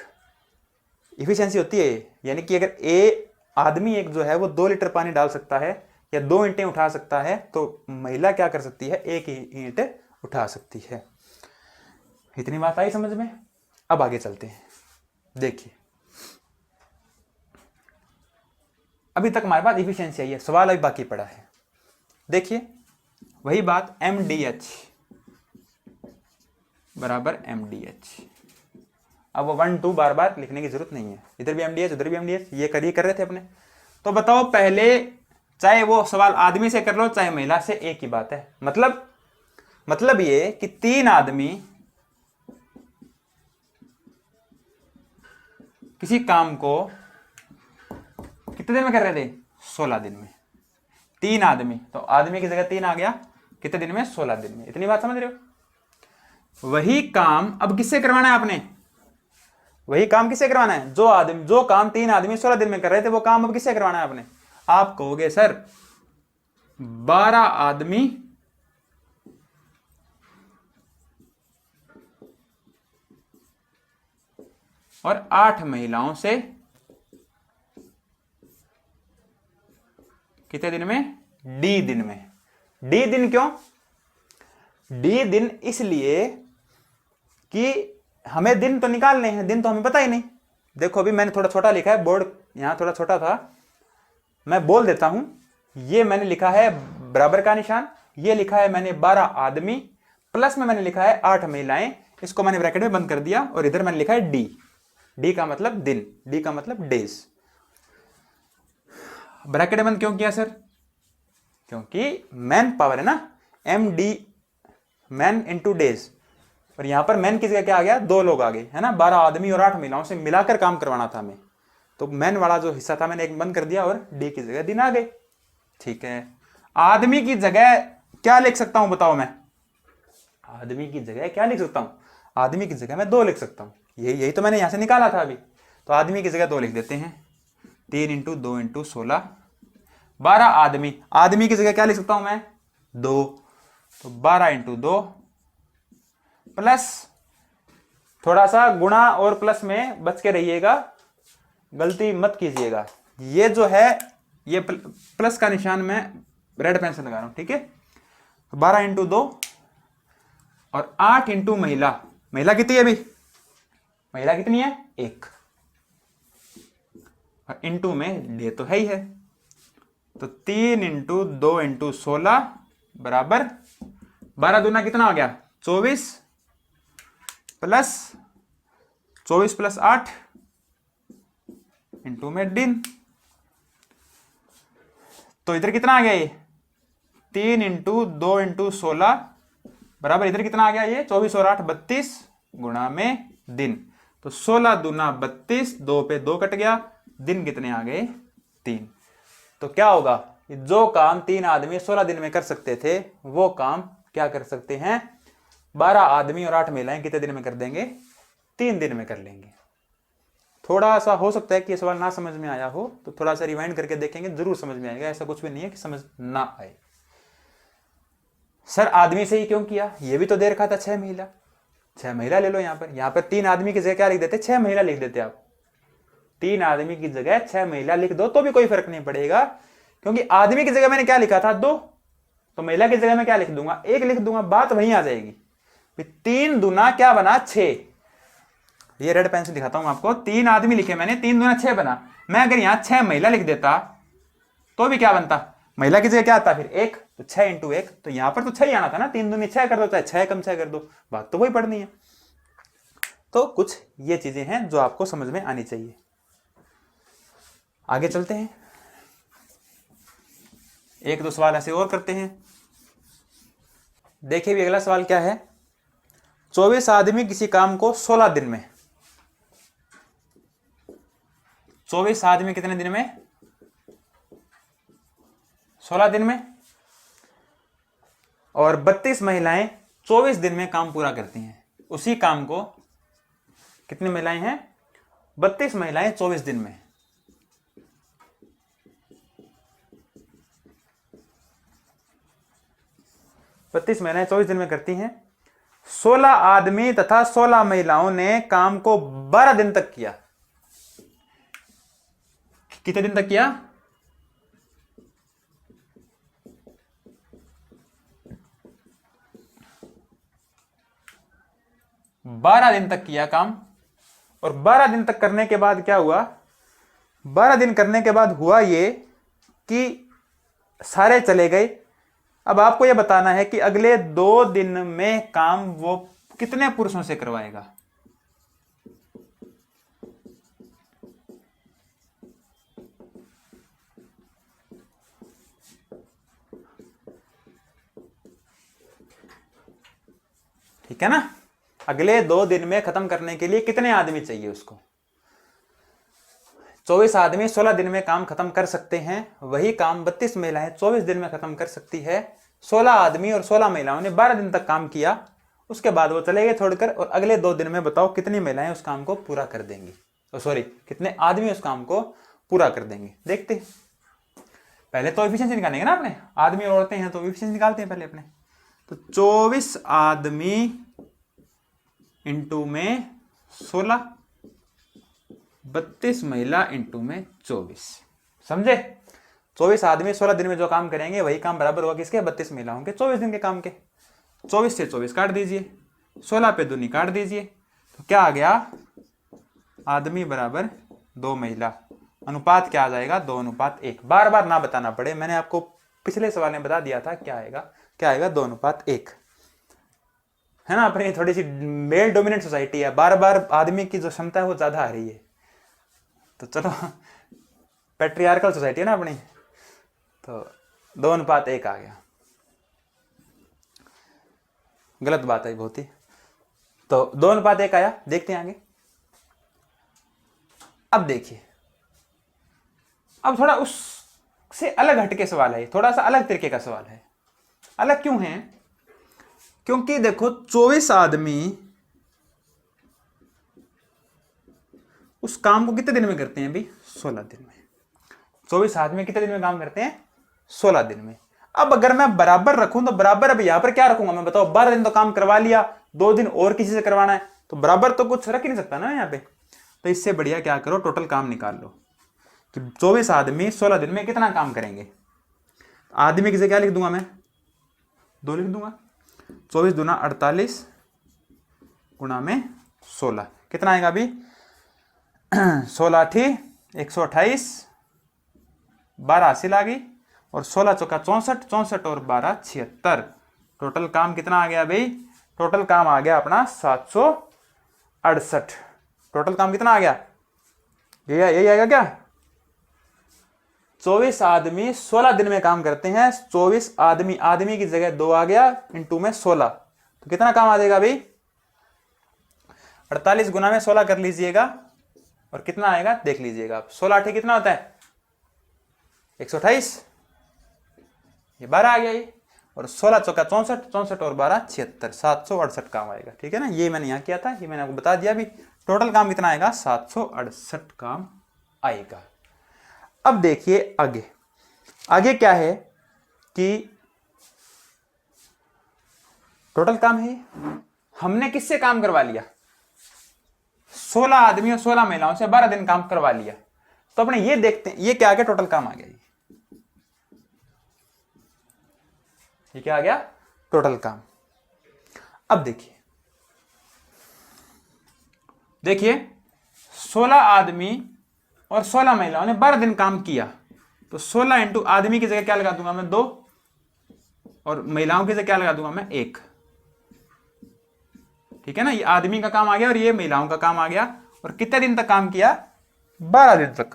इफिशियंसी होती है, यानी कि अगर आदमी एक जो है वो 2 लीटर पानी डाल सकता है या 2 ईंटें उठा सकता है, तो महिला क्या कर सकती है? 1 ईंट उठा सकती है। इतनी बात आई समझ में? अब आगे चलते हैं। देखिए अभी तक हमारे पास इफिशियंसी आई है, सवाल अभी बाकी पड़ा है। देखिए वही बात, MDH बराबर MDH। अब वो 1 2 बार बार लिखने की जरूरत नहीं है, इधर भी MDH उधर भी MDH, ये कर रहे थे अपने। तो बताओ पहले, चाहे वो सवाल आदमी से कर लो चाहे महिला से, एक ही बात है। मतलब ये कि 3 आदमी किसी काम को कितने दिन में कर रहे थे? 16 दिन में। 3 आदमी, तो आदमी की जगह 3 आ गया, कितने दिन में? 16 दिन में। इतनी बात समझ रहे हो? वही काम अब किससे करवाना है आपने? वही काम किससे करवाना है? जो काम 3 आदमी 16 दिन में कर रहे थे, वो काम अब किससे करवाना है आपने? आप कहोगे सर 12 आदमी और 8 महिलाओं से कितने दिन में? D दिन में। D दिन क्यों? D दिन इसलिए कि हमें दिन तो निकालने हैं, दिन तो हमें पता ही नहीं। देखो अभी मैंने थोड़ा छोटा लिखा है, बोर्ड यहां थोड़ा छोटा था, मैं बोल देता हूं। ये मैंने लिखा है बराबर का निशान, ये लिखा है मैंने 12 आदमी, प्लस में मैंने लिखा है 8 महिलाएं, इसको मैंने ब्रैकेट में बंद कर दिया, और इधर मैंने लिखा है D का मतलब दिन, D का मतलब डेज। ब्रैकेट बंद क्यों किया सर? क्योंकि मैन पावर है ना, MD मैन इंटू डेज, और यहां पर मैन की जगह क्या आ गया? 2 लोग आ गए, है ना। 12 आदमी और 8 महिलाओं से मिलाकर काम करवाना था हमें, तो मैन वाला जो हिस्सा था मैंने एक बंद कर दिया, और D की जगह दिन आ गए। ठीक है, आदमी की जगह क्या लिख सकता हूं बताओ? मैं आदमी की जगह क्या लिख सकता हूं? आदमी की जगह मैं 2 लिख सकता हूं, यही तो मैंने यहां से निकाला था अभी। तो आदमी की जगह 2 लिख देते हैं, 3 × 2 × 16। 12 आदमी की जगह क्या लिख सकता हूं मैं? 2, तो 12 × 2 प्लस थोड़ा सा गुणा और प्लस में बच के रहिएगा, गलती मत कीजिएगा। ये जो है ये प्लस का निशान मैं रेड पेन से लगा रहा हूं, ठीक है। 12 × 2 और 8 × महिला कितनी है अभी? महिला कितनी है? 1, और इंटू में डे तो है ही है, तो 3 × 2 × 16 बराबर 12 दूना कितना आ गया? 24 प्लस 24 प्लस 8 इंटू में दिन। तो इधर कितना आ गया? ये 3 × 2 × 16 बराबर इधर कितना आ गया? ये 24 और 8 32 गुणा में दिन। तो 16 दूना 32, 2 पे 2 कट गया, दिन कितने आ गए? 3। तो क्या होगा? जो काम 3 आदमी 16 दिन में कर सकते थे, वो काम क्या कर सकते हैं? 12 आदमी और 8 महिलाएं कितने दिन में कर देंगे? 3 दिन में कर लेंगे। थोड़ा सा हो सकता है कि ये सवाल ना समझ में आया हो, तो थोड़ा सा रिवाइंड करके देखेंगे, जरूर समझ में आएगा। ऐसा कुछ भी नहीं है कि समझ ना आए। सर आदमी से ही क्यों किया? ये भी तो दे रखा था 6 महिला। 6 महिला ले लो यहां पर 3 आदमी की जगह क्या लिख देते? 6 महिला लिख देते आप। 3 आदमी की जगह 6 महिला लिख दो तो भी कोई फर्क नहीं पड़ेगा, क्योंकि आदमी की जगह मैंने क्या लिखा था? 2, तो महिला की जगह में क्या लिख दूंगा? 1 लिख दूंगा, बात वहीं आ जाएगी। 3 दूना क्या बना? 6। ये रेड पेन से दिखाता हूं आपको, 3 आदमी लिखे मैंने, 3 दूना 6 बना। मैं अगर यहां 6 महिला लिख देता तो भी क्या बनता? महिला की जगह क्या आता फिर? 1, तो 6 × 1, तो यहां पर तो 6 ही आना था ना। 3 दूनी 6 कर दो, चाहे 6 कम 6 कर दो, बात तो वही पढ़नी है। तो कुछ ये चीजें हैं जो आपको समझ में आनी चाहिए। आगे चलते हैं, 1-2 सवाल ऐसे और करते हैं। देखिए भी अगला सवाल क्या है? 24 आदमी किसी काम को 16 दिन में 24 आदमी कितने दिन में? 16 दिन में। और 32 महिलाएं 24 दिन में काम पूरा करती हैं। उसी काम को कितनी महिलाएं हैं? 32 महिलाएं 24 दिन में। बत्तीस महिलाएं 24 दिन में करती हैं। 16 आदमी तथा 16 महिलाओं ने काम को 12 दिन तक किया। कितने दिन तक किया? 12 दिन तक किया काम। और 12 दिन तक करने के बाद क्या हुआ? 12 दिन करने के बाद हुआ ये कि सारे चले गए। अब आपको यह बताना है कि अगले 2 दिन में काम वो कितने पुरुषों से करवाएगा। ठीक है ना? अगले 2 दिन में खत्म करने के लिए कितने आदमी चाहिए उसको? 24 आदमी 16 दिन में काम खत्म कर सकते हैं। वही काम 32 महिलाएं 24 दिन में खत्म कर सकती है। 16 आदमी और 16 महिलाओं ने 12 दिन तक काम किया। उसके बाद वो चले गए छोड़कर। और अगले 2 दिन में बताओ कितनी महिलाएं उस काम को पूरा कर देंगी? सॉरी, कितने आदमी उस काम को पूरा कर देंगे? देखते हैं। पहले तो एफिशिएंसी निकालेंगे ना अपने। आदमी और औरतें हैं तो एफिशिएंसी निकालते हैं पहले अपने। तो 24 आदमी इंटू में 16, 32 महिला इंटू में 24। समझे? 24 आदमी 16 दिन में जो काम करेंगे वही काम बराबर होगा किसके? 32 महिलाओं के 24 दिन के काम के। 24 से 24 काट दीजिए, 16 पे दूनी काट दीजिए, तो क्या आ गया? आदमी बराबर 2 महिला। अनुपात क्या आ जाएगा? 2:1। बार बार ना बताना पड़े, मैंने आपको पिछले सवाल में बता दिया था क्या आएगा। क्या आएगा? 2:1 है ना। अपनी थोड़ी सी मेल डोमिनेंट सोसाइटी है, बार बार आदमी की जो क्षमता है वो ज्यादा आ रही है। तो चलो, पैट्रियार्कल सोसाइटी है ना अपनी, तो 2:1 आ गया। गलत बात है बहुत ही। तो 2:1 आया। देखते हैं आगे। अब देखिए, अब थोड़ा उससे अलग हटके सवाल है, थोड़ा सा अलग तरीके का सवाल है। अलग क्यों है? क्योंकि देखो 24 आदमी उस काम को कितने दिन में करते हैं भाई? 16 दिन में। 24 आदमी कितने दिन में काम करते हैं? 16 दिन में। अब अगर मैं बराबर रखूं तो बराबर अब यहां पर क्या रखूंगा मैं? बताओ, 12 दिन तो काम करवा लिया, 2 दिन और किसी से करवाना है, तो बराबर तो कुछ रख ही नहीं सकता ना यहाँ पे। तो इससे बढ़िया क्या करो, टोटल काम निकाल लो कि 24 आदमी 16 दिन में कितना काम करेंगे। आदमी की जगह क्या लिख दूंगा मैं? 2 लिख दूंगा। 24 दूना 48 गुणा में 16 कितना आएगा अभी? 16 थी 128, 12 हासिल आ गई, और 16 चौका 64, 64 और 12 76। टोटल काम कितना आ गया भाई? टोटल काम आ गया अपना 768। टोटल काम कितना आ गया? यही आएगा क्या? 24 आदमी 16 दिन में काम करते हैं। 24 आदमी, आदमी की जगह 2 आ गया, इंटू में 16, तो कितना काम आ जाएगा भाई? 48 गुना में 16 कर लीजिएगा, और कितना आएगा देख लीजिएगा आप। 16 8 कितना होता है? 128, ये 12 आ गया ये, और 16 चौका 64, 64 और 12 76, 768 काम आएगा। ठीक है ना? ये मैंने यहां किया था, ये मैंने आपको बता दिया भी। टोटल काम कितना आएगा? 768 काम आएगा। अब देखिए आगे। आगे क्या है कि टोटल काम है, हमने किससे काम करवा लिया? 16 आदमी और 16 महिलाओं से 12 दिन काम करवा लिया। तो अपने ये देखते हैं, ये क्या आ गया? टोटल काम आ गया। ये क्या आ गया? टोटल काम। अब देखिए, देखिए 16 आदमी और 16 महिलाओं ने 12 दिन काम किया, तो 16 इंटू आदमी की जगह क्या लगा दूंगा मैं? 2, और महिलाओं की जगह क्या लगा दूंगा मैं? 1। ठीक है ना? ये आदमी का काम आ गया और ये महिलाओं का काम आ गया। और कितने दिन तक काम किया? 12 दिन तक।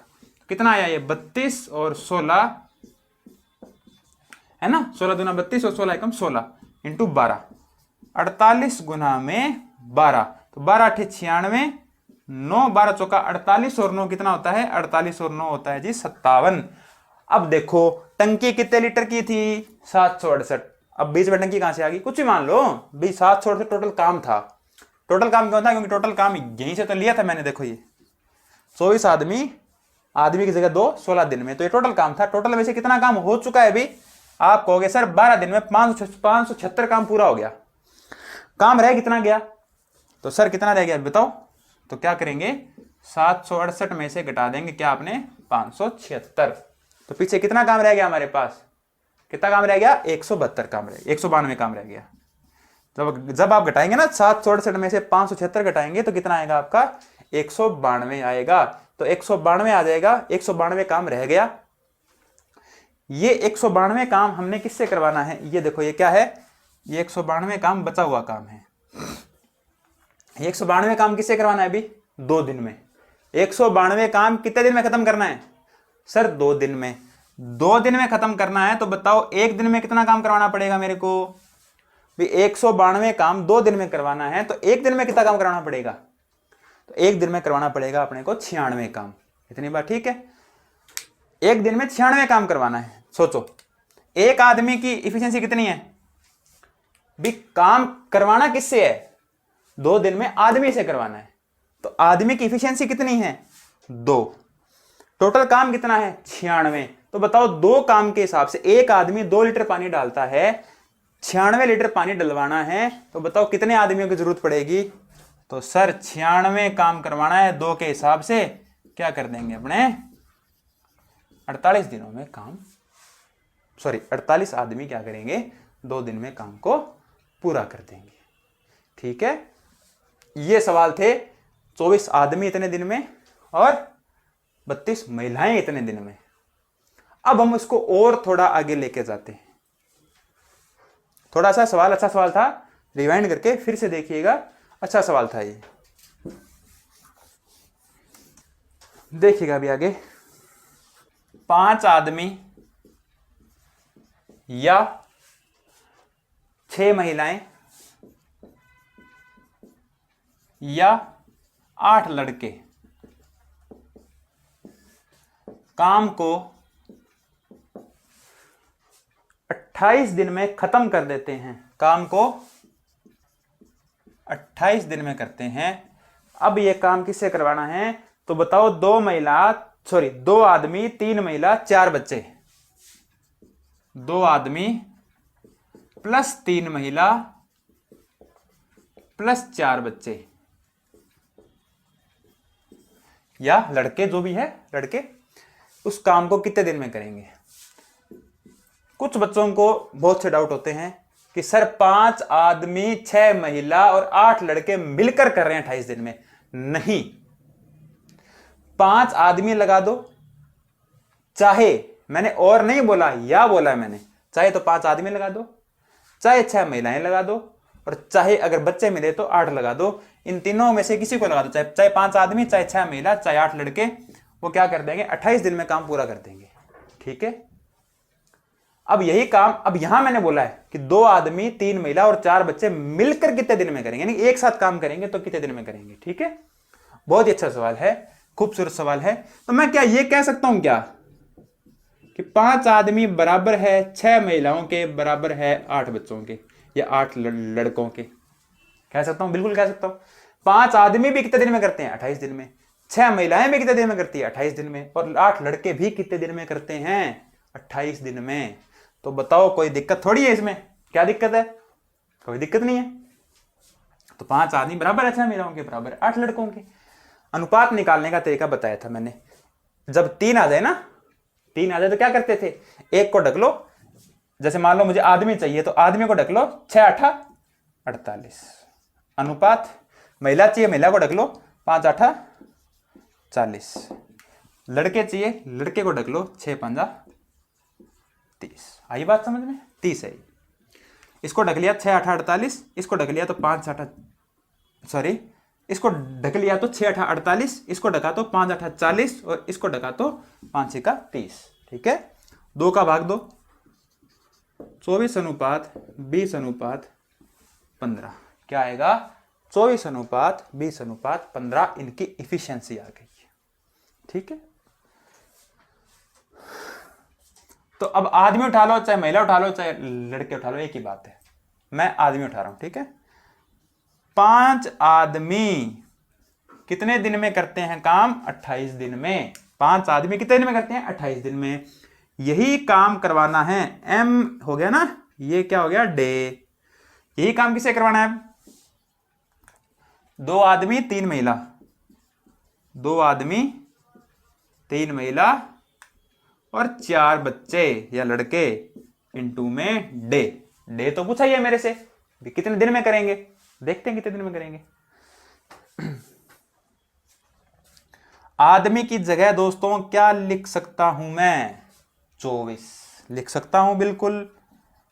कितना आया ये? 32 और 16 है ना? 16 दूना 32 और 16 एकम 16 इंटू 12, 48 गुना में 12, तो 12 8 96, 9 12 चौका 48 और 9 कितना होता है? 48 और 9 होता है जी 57। अब देखो टंकी कितने लीटर की थी? 768। अब बीच में टंकी कहां से आ गई? कुछ भी मान लो, 768 टोटल काम था। टोटल काम क्यों था? क्योंकि टोटल काम यहीं से तो लिया था मैंने। देखो ये 24 आदमी, आदमी की जगह 2, 16 दिन में, तो ये टोटल काम था। टोटल में से कितना काम हो चुका है अभी? आप कहोगे सर 12 दिन में 576 काम पूरा हो गया। काम रह कितना गया? तो सर कितना रह गया बताओ? तो क्या करेंगे? 768 में से घटा देंगे क्या आपने? 576। तो पीछे कितना काम रह गया हमारे पास? कितना काम रह गया? 172 काम रह गया, 192 काम रह गया। जब आप घटाएंगे ना 768 में से 576 घटाएंगे तो कितना आएगा आपका? 192 आएगा। तो 192 आ जाएगा, 192 काम रह गया। ये 192 काम हमने किससे करवाना है? ये देखो ये क्या है? ये 192 काम बचा हुआ काम है। 192 काम किससे करवाना है अभी? 2 दिन में। 192 काम कितने दिन में खत्म करना है? सर 2 दिन में। 2 दिन में खत्म करना है तो बताओ एक दिन में कितना काम करवाना पड़ेगा मेरे को? 192 काम 2 दिन में करवाना है तो एक दिन में कितना काम करवाना पड़ेगा? तो एक दिन में करवाना पड़ेगा अपने को 96 काम। इतनी बात ठीक है? एक दिन में 96 काम करवाना है। सोचो एक आदमी की इफिशियंसी कितनी है? भी काम करवाना किससे है? 2 दिन में आदमी से करवाना है। तो आदमी की इफिशियंसी कितनी है? 2। टोटल काम कितना है? 96। तो बताओ 2 काम के हिसाब से एक आदमी 2 लीटर पानी डालता है, 96 लीटर पानी डलवाना है, तो बताओ कितने आदमियों की जरूरत पड़ेगी? तो सर 96 काम करवाना है 2 के हिसाब से, क्या कर देंगे अपने? 48 दिनों में काम, 48 आदमी क्या करेंगे? 2 दिन में काम को पूरा कर देंगे। ठीक है, ये सवाल थे 24 आदमी इतने दिन में और 32 महिलाएं इतने दिन में। अब हम इसको और थोड़ा आगे लेके जाते हैं। थोड़ा सा सवाल अच्छा सवाल था, रिवाइंड करके फिर से देखिएगा, अच्छा सवाल था ये। देखिएगा अभी आगे। 5 आदमी या 6 महिलाएं या 8 लड़के काम को 28 दिन में खत्म कर देते हैं। काम को 28 दिन में करते हैं। अब ये काम किससे करवाना है? तो बताओ 2 आदमी 3 महिला 4 बच्चे। 2 आदमी प्लस 3 महिला प्लस 4 बच्चे या लड़के, जो भी है लड़के, उस काम को कितने दिन में करेंगे? कुछ बच्चों को बहुत से डाउट होते हैं कि सर 5 आदमी 6 महिला और 8 लड़के मिलकर कर रहे हैं 28 दिन में। नहीं, 5 आदमी लगा दो, चाहे मैंने और नहीं बोला, या बोला है मैंने, चाहे तो 5 आदमी लगा दो, चाहे 6 महिलाएं लगा दो, और चाहे अगर बच्चे मिले तो 8 लगा दो। इन तीनों में से किसी को लगा दो, चाहे 5 आदमी, चाहे 6 महिला, चाहे 8 लड़के, वो क्या कर देंगे? 28 दिन में काम पूरा कर देंगे। ठीक है, अब यही काम अब यहां मैंने बोला है कि 2 आदमी 3 महिला और 4 बच्चे मिलकर कितने दिन में करेंगे, यानी एक साथ काम करेंगे तो कितने दिन में करेंगे। ठीक है, बहुत ही अच्छा सवाल है, खूबसूरत सवाल है। तो मैं क्या ये कह सकता हूं क्या कि 5 आदमी बराबर है 6 महिलाओं के, बराबर है 8 बच्चों के या 8 लड़कों के? कह सकता हूं, बिल्कुल कह सकता हूं। 5 आदमी भी कितने दिन में करते हैं? 28 दिन में। 6 महिलाएं भी कितने दिन में करती है? 28 दिन में। और 8 लड़के भी कितने दिन में करते हैं? 28 दिन में। तो बताओ कोई दिक्कत थोड़ी है इसमें? क्या दिक्कत है? कोई दिक्कत नहीं है। तो 5 आदमी बराबर है 6 महिलाओं के, बराबर 8 लड़कों के। अनुपात निकालने का तरीका बताया था मैंने। जब 3 आ जाए ना, 3 आ जाए तो क्या करते थे? एक को ढक लो, जैसे मान लो मुझे आदमी चाहिए तो आदमी को ढक लो, 6 8 48। अनुपात महिला चाहिए, महिला को ढक लो, 5 8 40। लड़के चाहिए, लड़के को ढक लो, 6 5 30। आई बात समझ में? 30 है। इसको ढक लिया 6 8 48, इसको ढक लिया तो 5 8 सॉरी इसको ढक लिया तो 6 8 48, इसको ढका तो 5 8 40 और इसको ढका तो 5 6 30। ठीक है, 2 का भाग दो, 24 अनुपात 20 अनुपात 15। क्या आएगा? 24:20:15 इनकी इफिशियंसी आ गई है। ठीक है, तो अब आदमी उठा लो चाहे महिला उठा लो चाहे लड़के उठा लो, एक ही बात है। मैं आदमी उठा रहा हूं, ठीक है। 5 आदमी कितने दिन में करते हैं काम? 28 दिन में। 5 आदमी कितने दिन में करते हैं? 28 दिन में। यही काम करवाना है, एम हो गया ना, ये क्या हो गया? डे। यही काम किसे करवाना है? 2 आदमी 3 महिला, 2 आदमी 3 महिला और 4 बच्चे या लड़के इनटू में डे। डे तो पूछा ही है मेरे से, कितने दिन में करेंगे, देखते हैं कितने दिन में करेंगे। आदमी की जगह दोस्तों क्या लिख सकता हूं मैं? 24 लिख सकता हूं, बिल्कुल।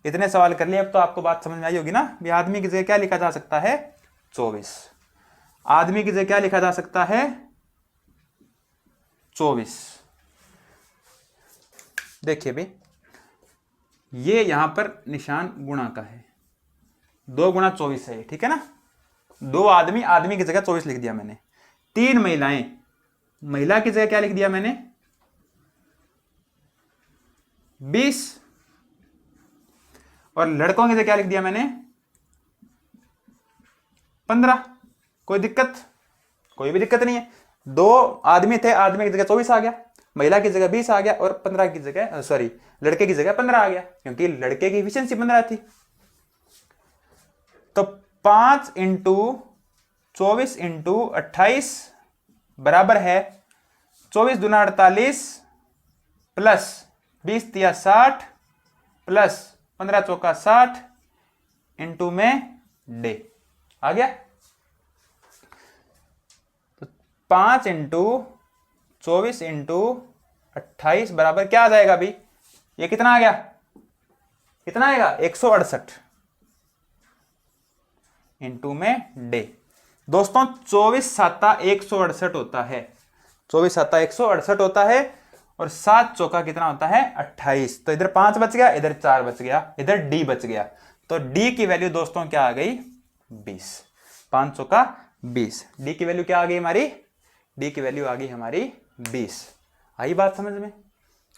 इतने सवाल कर लिए, अब तो आपको बात समझ में आई होगी ना। भी आदमी की जगह क्या लिखा जा सकता है? 24। आदमी की जगह क्या लिखा जा सकता है? 24। देखिए भाई, ये यहां पर निशान गुणा का है, 2 गुणा 24 है, ठीक है ना। 2 आदमी, आदमी की जगह 24 लिख दिया मैंने। 3 महिलाएं, महिला की जगह क्या लिख दिया मैंने? 20। और लड़कों की जगह क्या लिख दिया मैंने? 15। कोई दिक्कत? कोई भी दिक्कत नहीं है। 2 आदमी थे, आदमी की जगह 24 आ गया, महिला की जगह 20 आ गया, और 15 की जगह, सॉरी, लड़के की जगह 15 आ गया, क्योंकि लड़के की एफिशिएंसी 15 थी। तो 5 इंटू 24 इंटू 28 बराबर है 24 दूना 48 प्लस 20 तिया 60 प्लस 15 चौका 60 इंटू में डे। आ गया? तो 5 इंटू 24 इंटू 28 बराबर क्या आ जाएगा अभी? ये कितना आ गया? कितना आएगा? 168 इंटू में डे। दोस्तों 24 7 168 होता है, 24 7 168 होता है, और 7 चौका कितना होता है? 28। तो इधर 5 बच गया, इधर 4 बच गया, इधर डी बच गया। तो डी की वैल्यू दोस्तों क्या आ गई? 20। 5 चौका 20। डी की वैल्यू क्या आ गई हमारी? डी की वैल्यू आ गई हमारी 20। आई बात समझ में?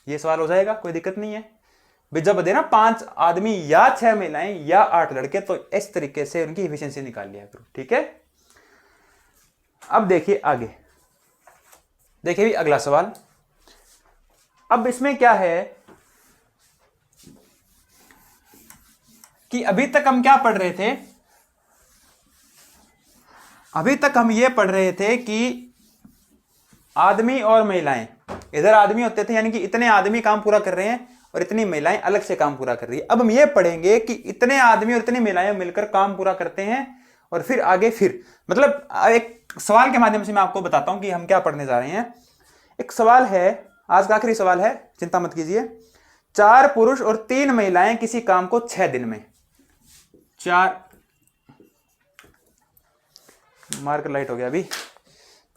ये सवाल हो जाएगा, कोई दिक्कत नहीं है। भाई जब देना 5 आदमी या 6 महिलाएं या 8 लड़के, तो इस तरीके से उनकी एफिशिएंसी निकाल लिया करो, ठीक है। अब देखिए आगे, देखिए भी अगला सवाल। अब इसमें क्या है कि अभी तक हम क्या पढ़ रहे थे? अभी तक हम ये पढ़ रहे थे कि आदमी और महिलाएं, इधर आदमी होते थे, यानी कि इतने आदमी काम पूरा कर रहे हैं और इतनी महिलाएं अलग से काम पूरा कर रही है। अब हम ये पढ़ेंगे कि इतने आदमी और इतनी महिलाएं मिलकर काम पूरा करते हैं, और फिर आगे फिर मतलब एक सवाल के माध्यम से मैं आपको बताता हूं कि हम क्या पढ़ने जा रहे हैं। एक सवाल है, आज का आखिरी सवाल है, चिंता मत कीजिए। 4 पुरुष और 3 महिलाएं किसी काम को 6 दिन में, 4 मार्कर लाइट हो गया, अभी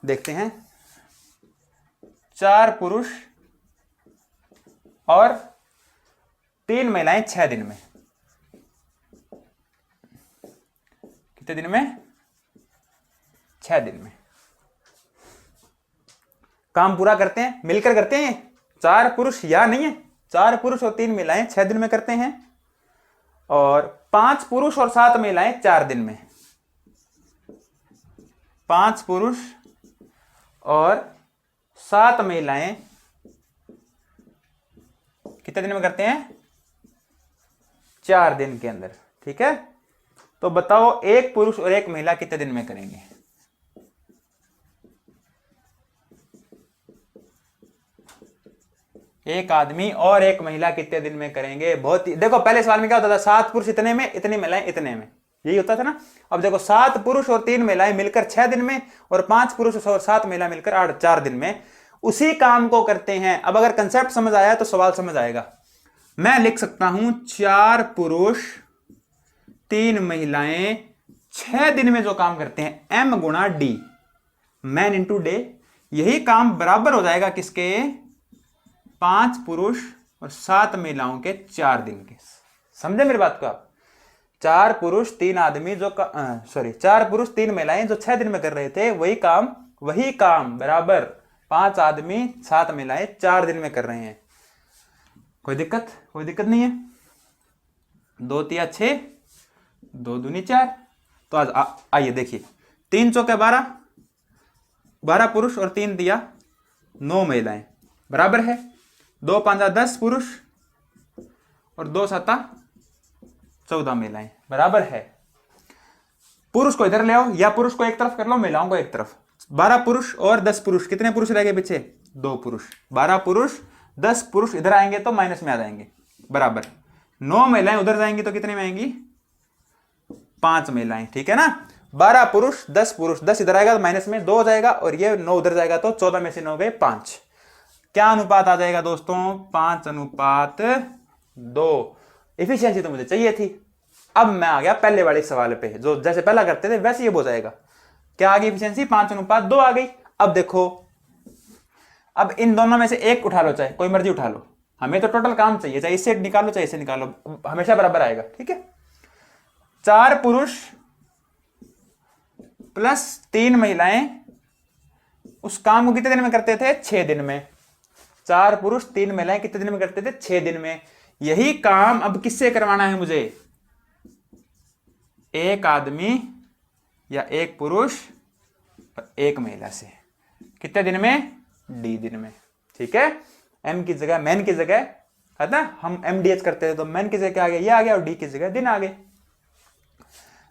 देखते हैं। 4 पुरुष और 3 महिलाएं 6 दिन में, कितने दिन में? 6 दिन में काम पूरा करते हैं, मिलकर करते हैं। 4 पुरुष या नहीं है, 4 पुरुष और 3 महिलाएं 6 दिन में करते हैं, और 5 पुरुष और 7 महिलाएं 4 दिन में। 5 पुरुष और 7 महिलाएं कितने दिन में करते हैं? 4 दिन के अंदर, ठीक है। तो बताओ, एक पुरुष और एक महिला कितने दिन में करेंगे? एक आदमी और एक महिला कितने दिन में करेंगे? बहुत ही, देखो पहले सवाल में क्या होता था? 7 पुरुष इतने में, इतनी महिलाएं इतने में, यही होता था ना। अब देखो 7 पुरुष और 3 महिलाएं मिलकर 6 दिन में, और 5 पुरुष और 7 महिला मिलकर 4 दिन में उसी काम को करते हैं। अब अगर कंसेप्ट समझ आया तो सवाल समझ आएगा। मैं लिख सकता हूं 4 पुरुष 3 महिलाएं 6 दिन में जो काम करते हैं, एम गुणा डी, मैन इंटू डे। यही काम बराबर हो जाएगा किसके? 5 पुरुष और 7 महिलाओं के 4 दिन के। समझे मेरी बात को आप? 4 पुरुष 3 आदमी जो 4 पुरुष 3 महिलाएं जो 6 दिन में कर रहे थे, वही काम बराबर 5 आदमी 7 महिलाएं 4 दिन में कर रहे हैं। कोई दिक्कत नहीं है। 2 तिया 6, 2 दूनी 4। तो आज आइए देखिए, 3 चौके 12 पुरुष और 3 तिया 9 महिलाएं बराबर है 2 5 10 पुरुष और 2 7 14 महिलाएं बराबर है। पुरुष को इधर ले आओ, या पुरुष को एक तरफ कर लो, महिलाओं को एक तरफ। 12 पुरुष और 10 पुरुष, कितने पुरुष रह गए पीछे? 2 पुरुष। 12 पुरुष 10 पुरुष इधर आएंगे तो माइनस में आ जाएंगे बराबर। 9 महिलाएं उधर जाएंगी तो कितने में आएंगी? 5 महिलाएं, ठीक है ना। 12 पुरुष 10 पुरुष, 10 इधर आएगा तो माइनस में 2 हो जाएगा, और ये 9 उधर जाएगा तो 14 में से 9 गए 5। क्या अनुपात आ जाएगा दोस्तों? 5:2। इफिशियंसी तो मुझे चाहिए थी। अब मैं आ गया पहले वाले सवाल पे, जो जैसे पहला करते थे वैसे ये हो जाएगा। क्या आ गई इफिशियंसी? 5:2 आ गई। अब देखो, अब इन दोनों में से एक उठा लो, चाहे कोई मर्जी उठा लो, हमें तो टोटल काम चाहिए, चाहे इससे निकालो चाहे इससे निकालो, हमेशा बराबर आएगा, ठीक है। 4 पुरुष प्लस 3 महिलाएं उस काम को कितने दिन में करते थे? 6 दिन में। 4 पुरुष 3 महिलाएं कितने दिन में करते थे? 6 दिन में। यही काम अब किससे करवाना है मुझे? एक आदमी या एक पुरुष और एक महिला से। कितने दिन में? डी दिन में, ठीक है। एम की जगह मैन की जगह है ना, हम MDH करते थे तो मैन की जगह क्या आ गया? ये आ गया, और डी की जगह दिन आ गए।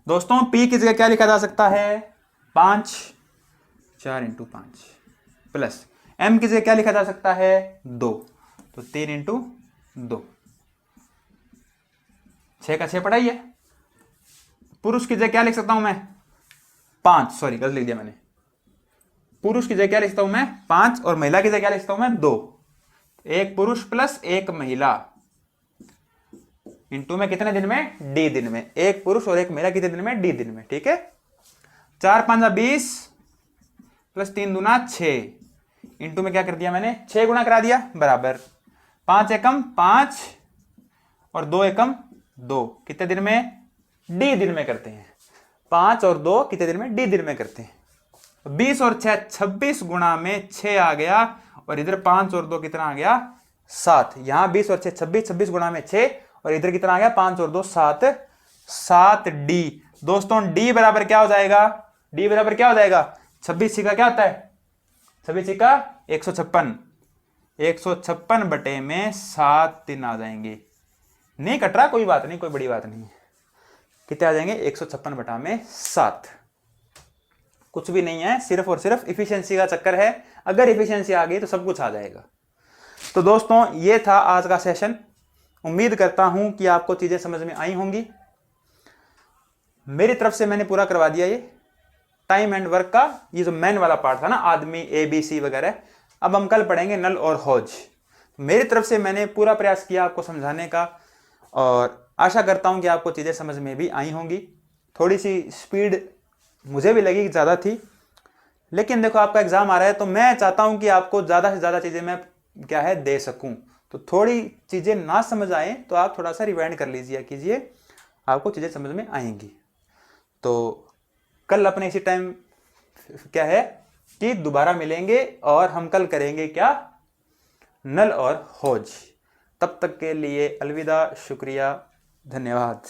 दोस्तों P की जगह क्या लिखा जा सकता है? 5, 4 × 5 प्लस M की जगह क्या लिखा जा सकता है? 2, तो 3 × 2, 6 का 6 पढ़ाइए। पुरुष की जगह क्या लिख सकता हूं मैं? 5, सॉरी गलत लिख दिया मैंने। पुरुष की जगह क्या लिखता हूं मैं? 5, और महिला की जगह क्या लिखता हूं मैं? 2। एक पुरुष प्लस एक महिला इंटू में कितने दिन में? डी दिन में। एक पुरुष और एक महिला कितने दिन में? डी दिन में, ठीक है। 4 5 20 प्लस 3 दूना 6 इंटू में क्या कर दिया मैंने? 6 गुणा करा दिया बराबर 5 एकम 5 और 2 एकम 2। कितने दिन में? डी दिन में करते हैं। 5 और 2 कितने दिन में? डी दिन में करते हैं। 20 और 6 26 गुणा में 6 आ गया, और इधर 5 और 2 कितना आ गया? 7। यहां 20 और 6 26, 26 गुणा में 6, और इधर कितना आ गया? 5 और 2 7, 7 डी। दोस्तों डी बराबर क्या हो जाएगा? डी बराबर क्या हो जाएगा? 26 छिका क्या होता है? 26 छिका 156, 156 बटे में 7 दिन आ जाएंगे। नहीं कट रहा, कोई बात नहीं, कोई बड़ी बात नहीं। कितने आ जाएंगे? 156 बटा में 7। कुछ भी नहीं है, सिर्फ और सिर्फ इफिशियंसी का चक्कर है। अगर इफिशियंसी आ गई तो सब कुछ आ जाएगा। तो दोस्तों ये था आज का सेशन। उम्मीद करता हूं कि आपको चीजें समझ में आई होंगी। मेरी तरफ से मैंने पूरा करवा दिया ये टाइम एंड वर्क का, ये जो मैन वाला पार्ट था ना, आदमी ABC वगैरह। अब हम कल पढ़ेंगे नल और हौज। मेरी तरफ से मैंने पूरा प्रयास किया आपको समझाने का, और आशा करता हूं कि आपको चीजें समझ में भी आई होंगी। थोड़ी सी स्पीड मुझे भी लगी ज़्यादा थी, लेकिन देखो आपका एग्जाम आ रहा है तो मैं चाहता हूं कि आपको ज़्यादा से ज़्यादा चीज़ें मैं क्या है दे सकूं। तो थोड़ी चीज़ें ना समझ आए तो आप थोड़ा सा रिवाइंड कर लीजिए कीजिए, आपको चीज़ें समझ में आएंगी। तो कल अपने इसी टाइम क्या है कि दोबारा मिलेंगे, और हम कल करेंगे क्या? नल और हौज। तब तक के लिए अलविदा, शुक्रिया, धन्यवाद।